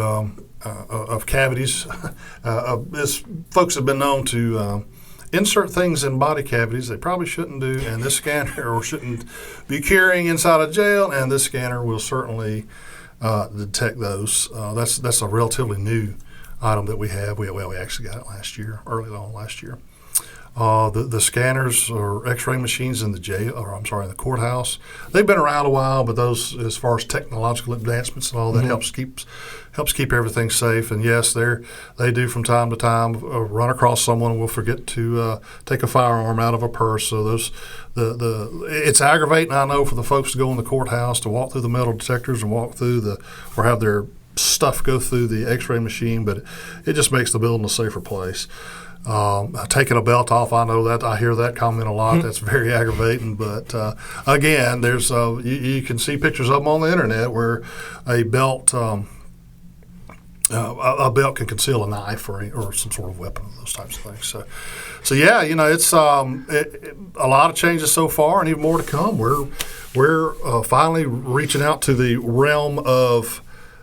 of cavities, as folks have been known to insert things in body cavities they probably shouldn't do, and this scanner or shouldn't be carrying inside a jail, and this scanner will certainly to detect those. That's a relatively new item that we have. We actually got it early on last year. The scanners or X-ray machines in the in the courthouse, they've been around a while, but those, as far as technological advancements and all that, helps keep everything safe. And yes, they do from time to time run across someone and will forget to take a firearm out of a purse. So it's aggravating, I know, for the folks to go in the courthouse to walk through the metal detectors and or have their stuff go through the X-ray machine, but it just makes the building a safer place. Taking a belt off, I know that. I hear that comment a lot. That's very aggravating. But again, there's you can see pictures of them on the internet where a belt can conceal a knife or some sort of weapon, those types of things. So yeah, it's a lot of changes so far, and even more to come. We're finally reaching out to the realm of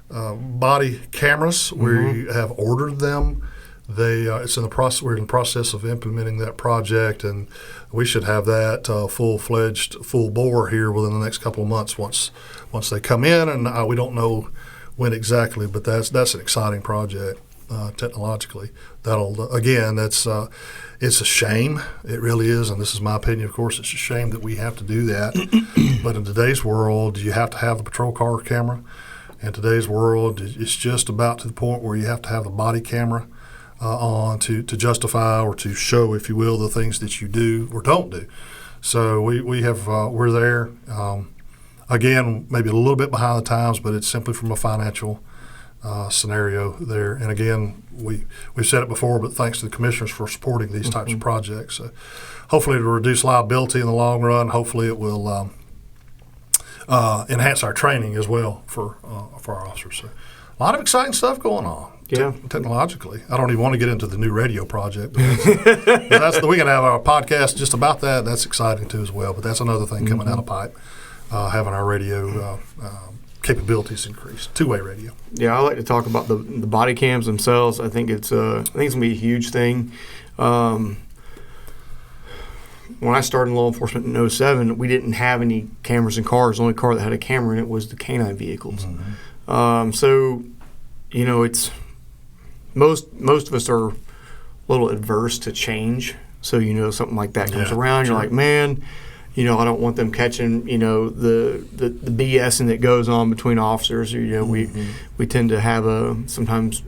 body cameras. We have ordered them. It's in the process. We're in the process of implementing that project, and we should have that full-fledged, full bore here within the next couple of months. Once they come in, and we don't know when exactly, but that's an exciting project technologically. It's a shame. It really is, and this is my opinion. Of course, it's a shame that we have to do that. But in today's world, you have to have the patrol car camera. In today's world, it's just about to the point where you have to have the body camera on to justify or to show, if you will, the things that you do or don't do. So we're there. Again, maybe a little bit behind the times, but it's simply from a financial scenario there. And again, we've said it before, but thanks to the commissioners for supporting these types of projects. Hopefully it'll reduce liability in the long run. Hopefully it will enhance our training as well for our officers. So a lot of exciting stuff going on. Yeah, technologically. I don't even want to get into the new radio project. We can have our podcast just about that. That's exciting too as well. But that's another thing coming out of pipe, having our radio capabilities increased, two-way radio. Yeah, I like to talk about the body cams themselves. I think it's gonna be a huge thing. When I started in law enforcement in 2007, we didn't have any cameras in cars. The only car that had a camera in it was the canine vehicles. So, it's most of us are a little adverse to change. So, something like that comes around, you're like, man, I don't want them catching, the BSing that goes on between officers. We tend to have a sometimes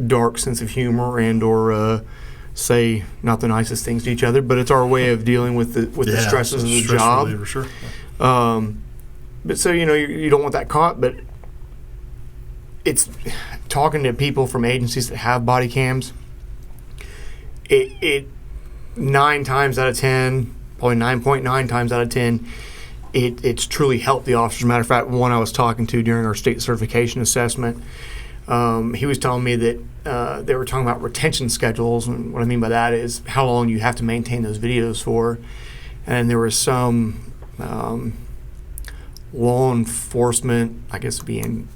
dark sense of humor and or say not the nicest things to each other, but it's our way of dealing with the stresses of the job. Reliever, sure. But so you don't want that caught, but it's talking to people from agencies that have body cams. It 9 times out of 10, probably 9.9 times out of 10, it's truly helped the officers. Matter of fact, one I was talking to during our state certification assessment, he was telling me that they were talking about retention schedules, and what I mean by that is how long you have to maintain those videos for. And there was some law enforcement, I guess, being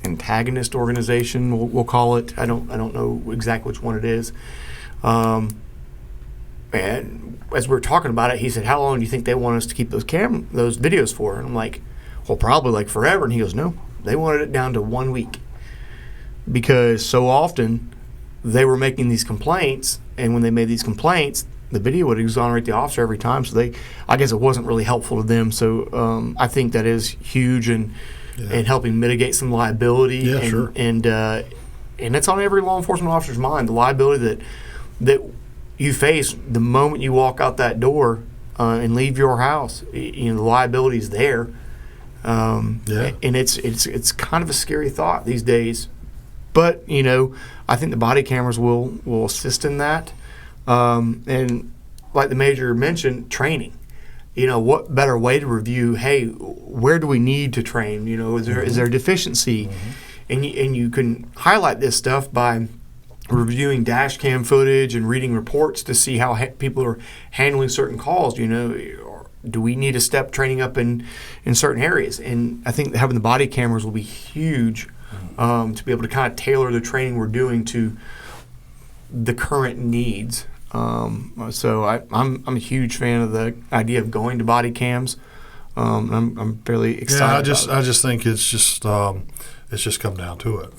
antagonist organization, we'll call it. I don't know exactly which one it is. And as we were talking about it, he said, "How long do you think they want us to keep those videos for?" And I'm like, "Well, probably like forever." And he goes, "No, they wanted it down to 1 week because so often they were making these complaints, and when they made these complaints, the video would exonerate the officer every time. So I guess it wasn't really helpful to them. So I think that is huge and helping mitigate some liability. Yeah, sure. And it's on every law enforcement officer's mind, the liability that you face the moment you walk out that door and leave your house. The liability is there. And it's kind of a scary thought these days. But, I think the body cameras will assist in that. And like the Major mentioned, training. What better way to review, hey, where do we need to train? Is there a deficiency? And you can highlight this stuff by reviewing dash cam footage and reading reports to see how people are handling certain calls. Do we need to step training up in certain areas? And I think having the body cameras will be huge to be able to kind of tailor the training we're doing to the current needs. So I'm a huge fan of the idea of going to body cams. I'm fairly excited. I just think it's just come down to it.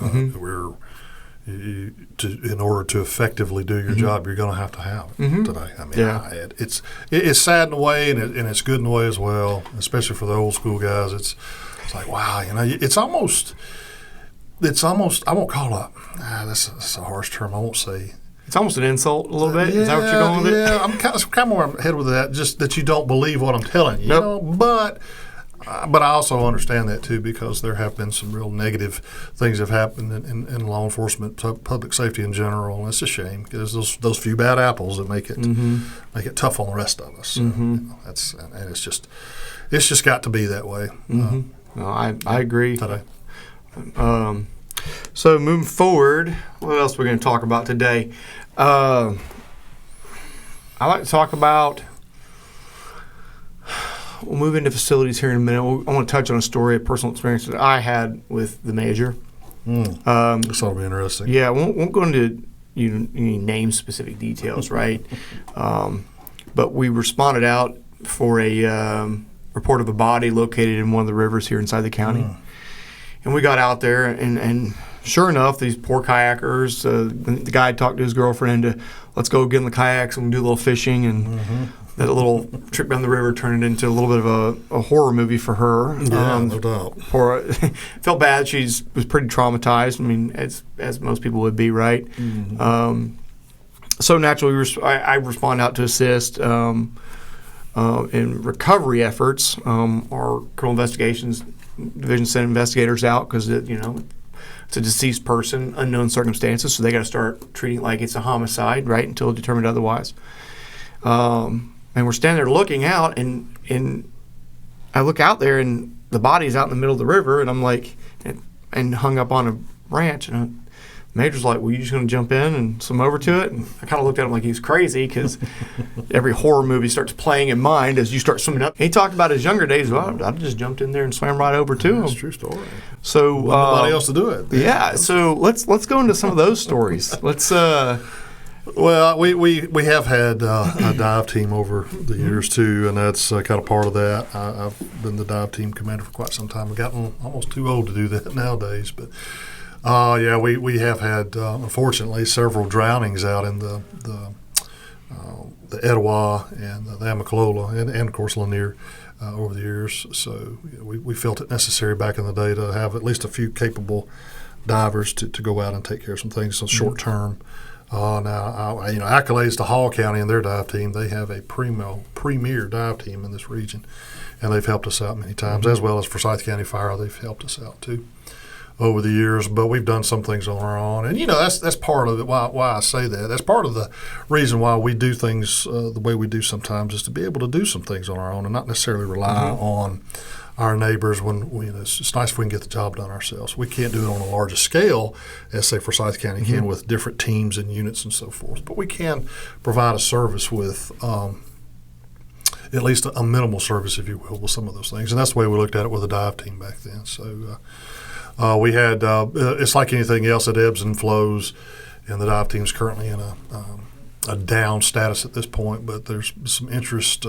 In order to effectively do your job, you're going to have it today. I mean, it's sad in a way, and it's good in a way as well. Especially for the old school guys, it's like, wow, it's almost. I won't call it. That's a harsh term. I won't say. It's almost an insult a little bit. Is that what you're going with it? Yeah, I'm kind of more ahead with that. Just that you don't believe what I'm telling you. Nope. But I also understand that too, because there have been some real negative things have happened in law enforcement, public safety in general, and it's a shame because those few bad apples that make it tough on the rest of us. So, and it's just got to be that way. No, I agree. Today. So moving forward, what else we're going to talk about today? I like to talk about. We'll move into facilities here in a minute. I want to touch on a story, a personal experience that I had with the Major. This ought to be interesting. Yeah, won't go into any name specific details, right? But we responded out for a report of a body located in one of the rivers here inside the county. And we got out there, and sure enough, these poor kayakers, the guy talked to his girlfriend to, let's go get in the kayaks and do a little fishing. And that little trip down the river turned into a little bit of a horror movie for her. Yeah, no doubt. Felt bad. She was pretty traumatized. I mean, as most people would be, right? So naturally, I respond out to assist in recovery efforts. Our criminal investigations division sent investigators out because it's a deceased person, unknown circumstances, so they got to start treating it like it's a homicide, right, until determined otherwise. And we're standing there looking out, and I look out there, and the body's out in the middle of the river, and I'm like, and hung up on a branch, and the Major's like, well, you just going to jump in and swim over to it? And I kind of looked at him like he was crazy, because every horror movie starts playing in mind as you start swimming up. He talked about his younger days. Well, I just jumped in there and swam right over to him. That's a true story. So nobody else to do it. Yeah. So let's go into some of those stories. Let's. Well, we have had a dive team over the years too, and that's kind of part of that. I've been the dive team commander for quite some time. I've gotten almost too old to do that nowadays, but we have had unfortunately several drownings out in the Etowah and the Amicalola and of course Lanier over the years. So we felt it necessary back in the day to have at least a few capable divers to go out and take care of some things short term. Now, accolades to Hall County and their dive team. They have a premier dive team in this region, and they've helped us out many times, as well as Forsyth County Fire. They've helped us out too over the years. But we've done some things on our own, and that's part of it. Why I say that. That's part of the reason why we do things the way we do sometimes, is to be able to do some things on our own and not necessarily rely on our neighbors when it's nice if we can get the job done ourselves. We can't do it on a larger scale as, say, Forsyth County can with different teams and units and so forth. But we can provide a service with at least a minimal service, if you will, with some of those things. And that's the way we looked at it with the dive team back then. So we had it's like anything else, it ebbs and flows, and the dive team's currently in a down status at this point, but there's some interest.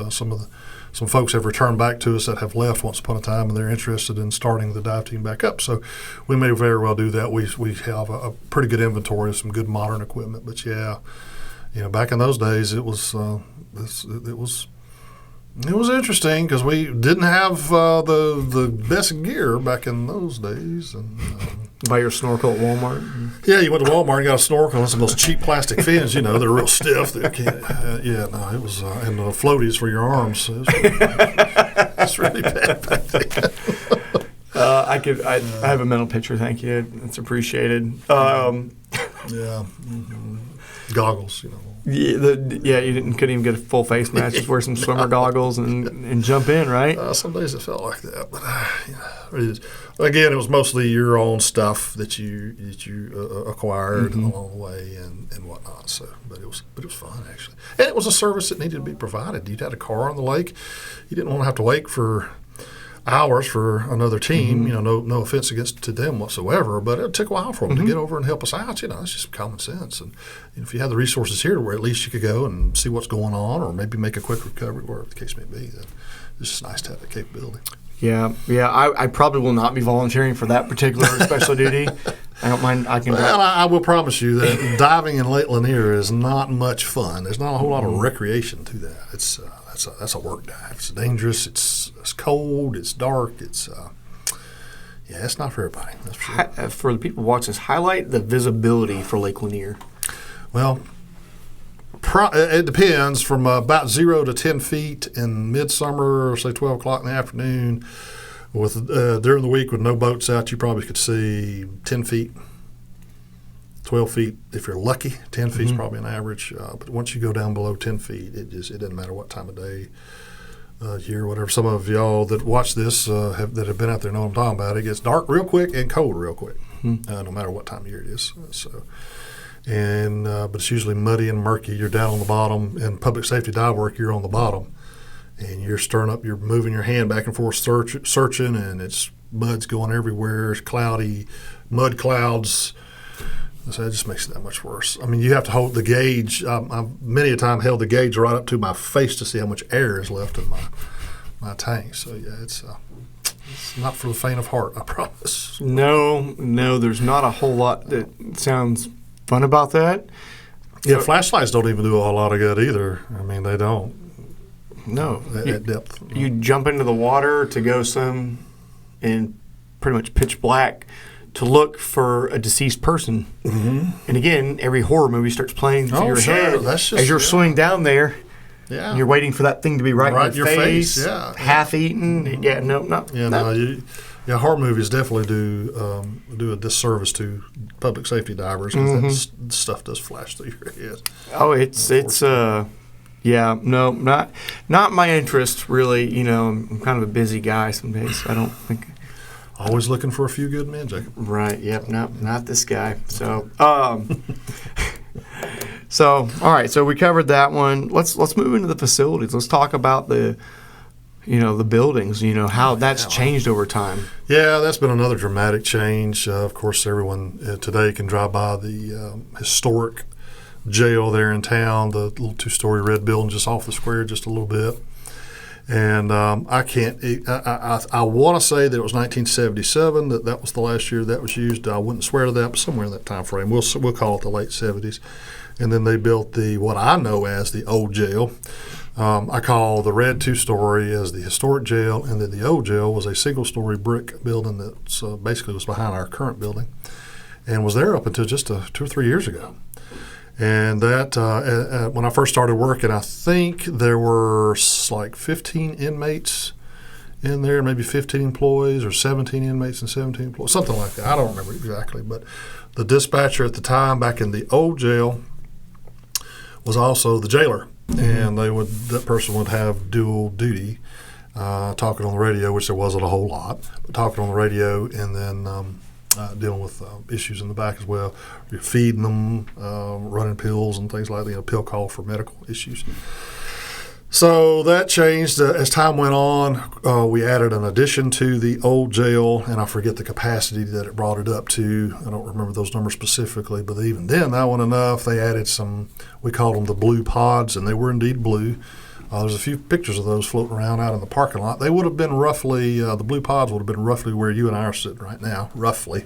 Some folks have returned back to us that have left once upon a time, and they're interested in starting the dive team back up. So we may very well do that. We have a pretty good inventory of some good modern equipment. But back in those days, it was interesting because we didn't have the best gear back in those days. And buy your snorkel at Walmart. Yeah, you went to Walmart and got a snorkel and some of those cheap plastic fins. They're real stiff. It was and the floaties for your arms. So it's really bad back then. I have a mental picture. Thank you. It's appreciated. Goggles. You couldn't even get a full face match. Just wear some swimmer goggles and jump in, right? Some days it felt like that, but again, it was mostly your own stuff that you acquired along the way and whatnot. So, but it was fun actually, and it was a service that needed to be provided. You had a car on the lake, you didn't want to have to wait for hours for another team. No offense to them whatsoever, but it took a while for them to get over and help us out. It's just common sense. And if you have the resources here where at least you could go and see what's going on, or maybe make a quick recovery, wherever the case may be, it's just nice to have that capability. Yeah. I probably will not be volunteering for that particular special duty. I don't mind. I can. Well, I will promise you that diving in Lake Lanier is not much fun. There's not a whole lot of recreation to that. It's that's a work dive. It's dangerous. It's cold. It's dark. It's not for everybody. That's for sure. For the people watching this, highlight the visibility for Lake Lanier. Well, it depends from about 0 to 10 feet in midsummer, say 12 o'clock in the afternoon. With during the week with no boats out, you probably could see 10 feet, 12 feet if you're lucky. 10 feet is probably an average. But once you go down below 10 feet, it doesn't matter what time of day, year, whatever. Some of y'all that watch this that have been out there know what I'm talking about. It gets dark real quick and cold real quick, no matter what time of year it is. So. But it's usually muddy and murky. You're down on the bottom. In public safety dive work, you're on the bottom, and you're stirring up. You're moving your hand back and forth, searching, and it's mud's going everywhere. It's cloudy, mud clouds. So it just makes it that much worse. I mean, you have to hold the gauge. I've many a time held the gauge right up to my face to see how much air is left in my tank. So yeah, it's not for the faint of heart, I promise. No, there's not a whole lot that sounds fun about that. Yeah, flashlights don't even do a whole lot of good either. I mean, they don't. No. At depth. You jump into the water to go swim in pretty much pitch black to look for a deceased person. Mm-hmm. And again, every horror movie starts playing through your head as you're swimming down there. Yeah. And you're waiting for that thing to be right in your face. Yeah. Half eaten. Yeah, no. Yeah, horror movies definitely do a disservice to public safety divers because that stuff does flash through your head. Oh, not my interest really. You know, I'm kind of a busy guy some days. I don't think. Always looking for a few good men, Jacob. Right. Yep. No, not this guy. So, all right. So we covered that one. Let's move into the facilities. Let's talk about the buildings, how that's changed over time. Yeah, that's been another dramatic change. Of course, everyone today can drive by the historic jail there in town, the little 2-story red building just off the square just a little bit. And I want to say that it was 1977, that was the last year that was used. I wouldn't swear to that, but somewhere in that time frame. We'll call it the late 70s. And then they built what I know as the old jail. I call the red 2-story as the historic jail, and then the old jail was a single-story brick building that basically was behind our current building and was there up until just 2 or 3 years ago. And that when I first started working, I think there were like 15 inmates in there, maybe 15 employees, or 17 inmates and 17 employees, something like that. I don't remember exactly, but the dispatcher at the time back in the old jail was also the jailer. And that person would have dual duty, talking on the radio, which there wasn't a whole lot, but talking on the radio and then dealing with issues in the back as well. You're feeding them, running pills and things like that, pill call for medical issues. So that changed as time went on. We added an addition to the old jail, and I forget the capacity that it brought it up to. I don't remember those numbers specifically, but even then, that wasn't enough. They added some, we called them the blue pods, and they were indeed blue. There's a few pictures of those floating around out in the parking lot. They would have been roughly, the blue pods would have been roughly where you and I are sitting right now, roughly.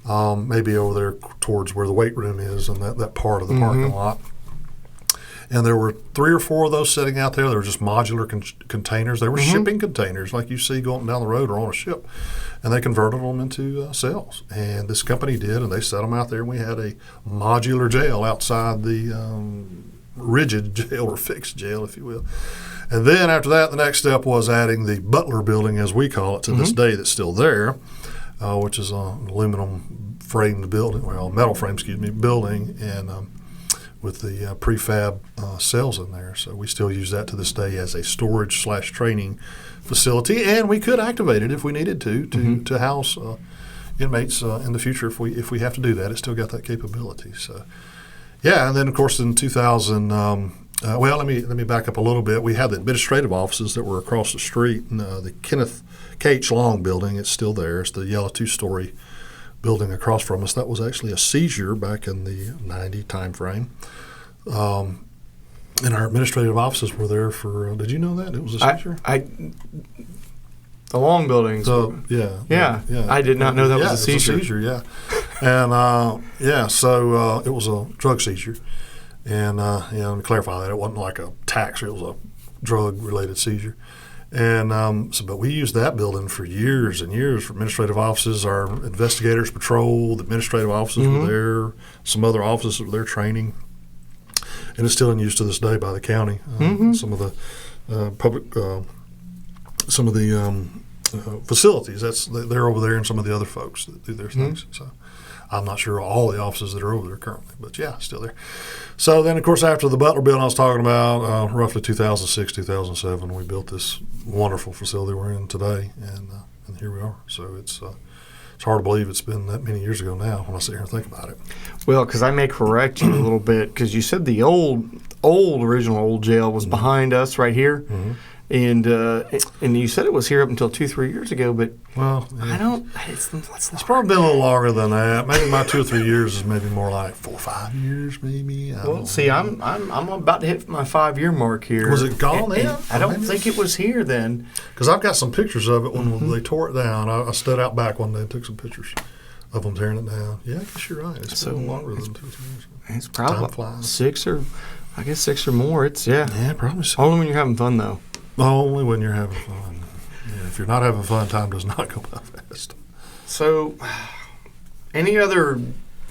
Maybe over there towards where the weight room is and that part of the parking lot. And there were 3 or 4 of those sitting out there. They were just modular containers. They were shipping containers like you see going down the road or on a ship. And they converted them into cells. And this company did, and they set them out there. And we had a modular jail outside the rigid jail or fixed jail, if you will. And then after that, the next step was adding the Butler building, as we call it, to this day that's still there, which is an aluminum framed building, metal frame, building, and with the prefab cells in there. So we still use that to this day as a storage/training facility, and we could activate it if we needed to house inmates in the future if we have to do that. It's still got that capability. So, yeah, and then of course in 2000. Let me back up a little bit. We had the administrative offices that were across the street, and the Kenneth K.H. Long building. It's still there. It's the yellow 2-story building across from us. That was actually a seizure back in the 90 time frame. And our administrative offices were there for. Did you know that it was a seizure? The long buildings. So yeah. I did not know that was a seizure. It's a seizure, yeah. And so it was a drug seizure, and to clarify that, it wasn't like a tax; it was a drug-related seizure. And but we used that building for years and years for administrative offices. Our investigators patrol, the administrative offices were there. Some other offices were there training, and it's still in use to this day by the county. Some of the public, some of the facilities. They're over there, and some of the other folks that do their things. So I'm not sure all the offices that are over there currently, but yeah, still there. So then, of course, after the Butler building I was talking about, roughly 2006, 2007, we built this wonderful facility we're in today, and here we are. So it's hard to believe it's been that many years ago now when I sit here and think about it. Well, because I may correct you a little bit, because you said the original old jail was behind us right here. And you said it was here up until 2-3 years ago, but well, yeah. I don't. It's probably been a little longer than that. Maybe my 2 or 3 years is maybe more like 4 or 5 years, maybe. Well, see, I'm about to hit my 5-year mark here. Was it gone then? I don't think it was here then. Because I've got some pictures of it when they tore it down. I stood out back one day and took some pictures of them tearing it down. Yeah, I guess you're right. It's been longer than 2 or 3 years. It's probably 6 or more. It's yeah, probably so. Only when you're having fun though. Only when you're having fun. Yeah, if you're not having fun, time does not go by fast. So, any other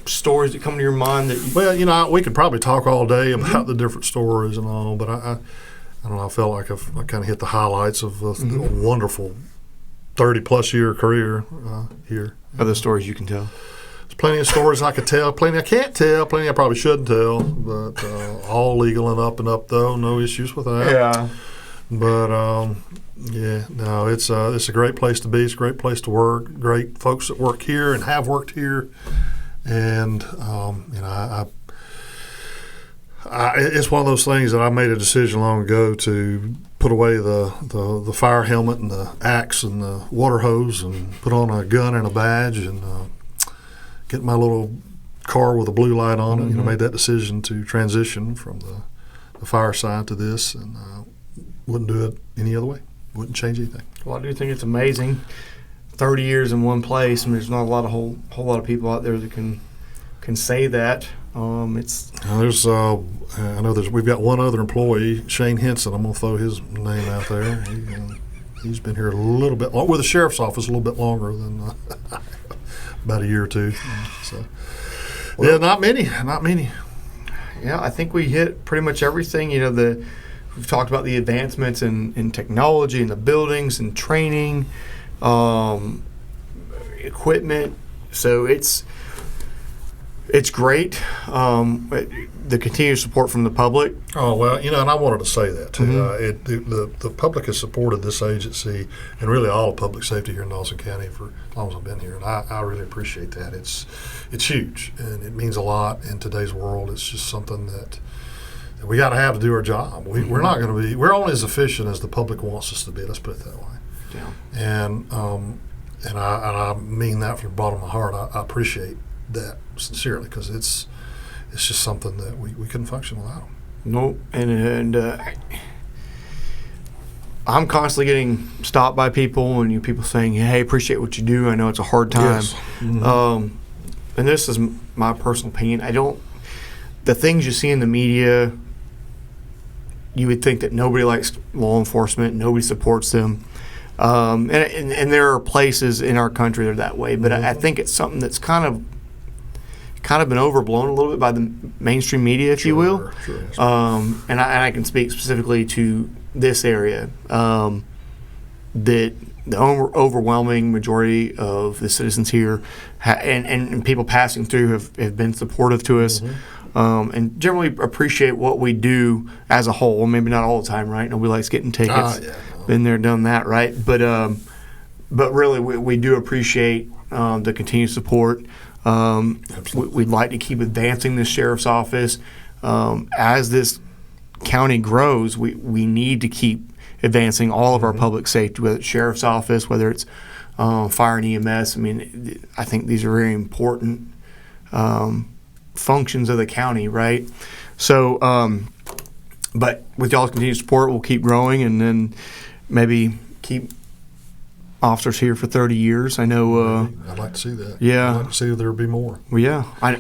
stories that come to your mind that? Well, we could probably talk all day about the different stories and all, but I don't know. I felt like I kind of hit the highlights of a wonderful 30-plus year career here. Other stories you can tell? There's plenty of stories I could tell, plenty I can't tell, plenty I probably shouldn't tell, but all legal and up though. No issues with that. Yeah. But it's a great place to be. It's a great place to work. Great folks that work here and have worked here, and it's one of those things that I made a decision long ago to put away the fire helmet and the axe and the water hose and put on a gun and a badge and get my little car with a blue light on it. Made that decision to transition from the fire side to this, and wouldn't do it any other way. Wouldn't change anything. Well, I do think it's amazing. 30 years in one place. I mean, there's not a whole lot of people out there that can say that. We've got one other employee, Shane Henson. I'm gonna throw his name out there. He's been here a little bit with the sheriff's office a little bit longer than about a year or two. So, not many. Yeah, I think we hit pretty much everything. We've talked about the advancements in technology and the buildings and training, equipment. So it's great. The continued support from the public. Oh, well, and I wanted to say that too. The public has supported this agency and really all of public safety here in Dawson County for as long as I've been here, and I really appreciate that. It's huge, and it means a lot in today's world. It's just something that we got to have to do our job. We're not going to be. We're only as efficient as the public wants us to be. Let's put it that way. Yeah. And I mean that from the bottom of my heart. I appreciate that sincerely because it's just something that we couldn't function without them. Nope. And I'm constantly getting stopped by people and people saying, "Hey, appreciate what you do. I know it's a hard time." Yes. And this is my personal opinion. The things you see in the media. You would think that nobody likes law enforcement, nobody supports them, and there are places in our country that are that way. But I think it's something that's kind of been overblown a little bit by the mainstream media, if you will. Sure. And I can speak specifically to this area. That the overwhelming majority of the citizens here and people passing through have been supportive to us. And generally appreciate what we do as a whole. Maybe not all the time, right? Nobody likes getting tickets. Been there, done that, right? But really, we do appreciate the continued support. We'd like to keep advancing the sheriff's office. As this county grows, we need to keep advancing all of our public safety, whether it's sheriff's office, whether it's fire and EMS. I mean, I think these are very important functions of the county, right? So But with y'all's continued support, we'll keep growing and then maybe keep officers here for 30 years. I know. I'd like to see that. Yeah. I'd like to see there be more. Well, yeah. I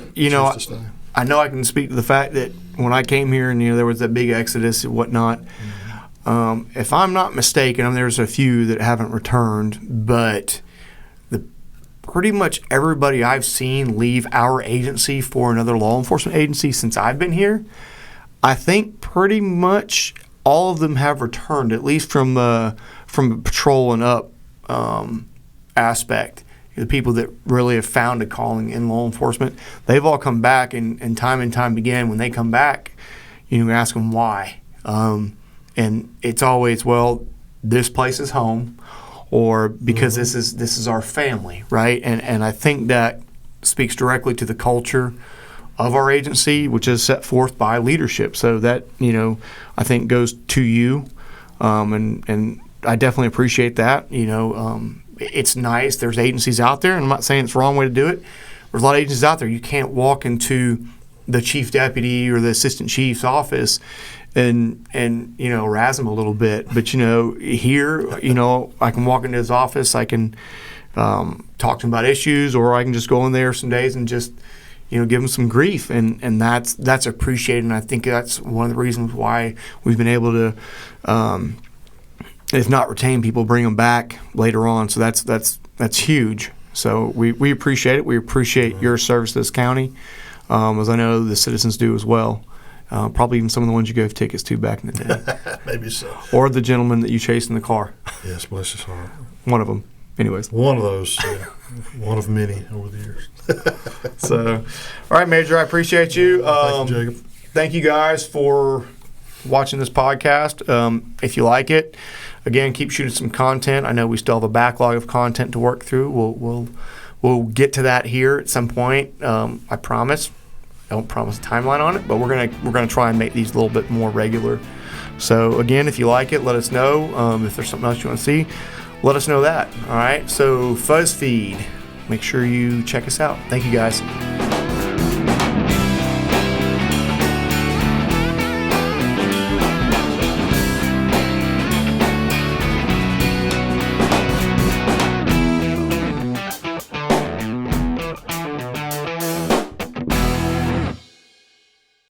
know I can speak to the fact that when I came here and there was that big exodus and whatnot. If I'm not mistaken, there's a few that haven't returned, but pretty much everybody I've seen leave our agency for another law enforcement agency since I've been here, I think pretty much all of them have returned, at least from a patrol and up aspect. The people that really have found a calling in law enforcement, they've all come back, and time again, when they come back, ask them why. And it's always, well, this place is home, or because this is our family, right? And I think that speaks directly to the culture of our agency, which is set forth by leadership. So that, I think goes to you, and I definitely appreciate that. It's nice. There's agencies out there, and I'm not saying it's the wrong way to do it. There's a lot of agencies out there. You can't walk into the chief deputy or the assistant chief's office and razz him a little bit. But here, I can walk into his office, I can talk to him about issues, or I can just go in there some days and just give him some grief, and that's appreciated. And I think that's one of the reasons why we've been able to, if not retain people, bring them back later on. So that's huge. So we appreciate it. We appreciate your service to this county, as I know the citizens do as well. Probably even some of the ones you gave tickets to back in the day. Maybe so. Or the gentleman that you chased in the car. Yes, bless his heart. One of them. Anyways. One of those. Yeah. One of many over the years. So, all right, Major, I appreciate you. Thank you, Jacob. Thank you guys for watching this podcast. If you like it, again, keep shooting some content. I know we still have a backlog of content to work through. We'll get to that here at some point. I promise. I don't promise a timeline on it, but we're gonna try and make these a little bit more regular. So again, if you like it, let us know. If there's something else you want to see, let us know that. All right. So Fuzz Feed, make sure you check us out. Thank you guys.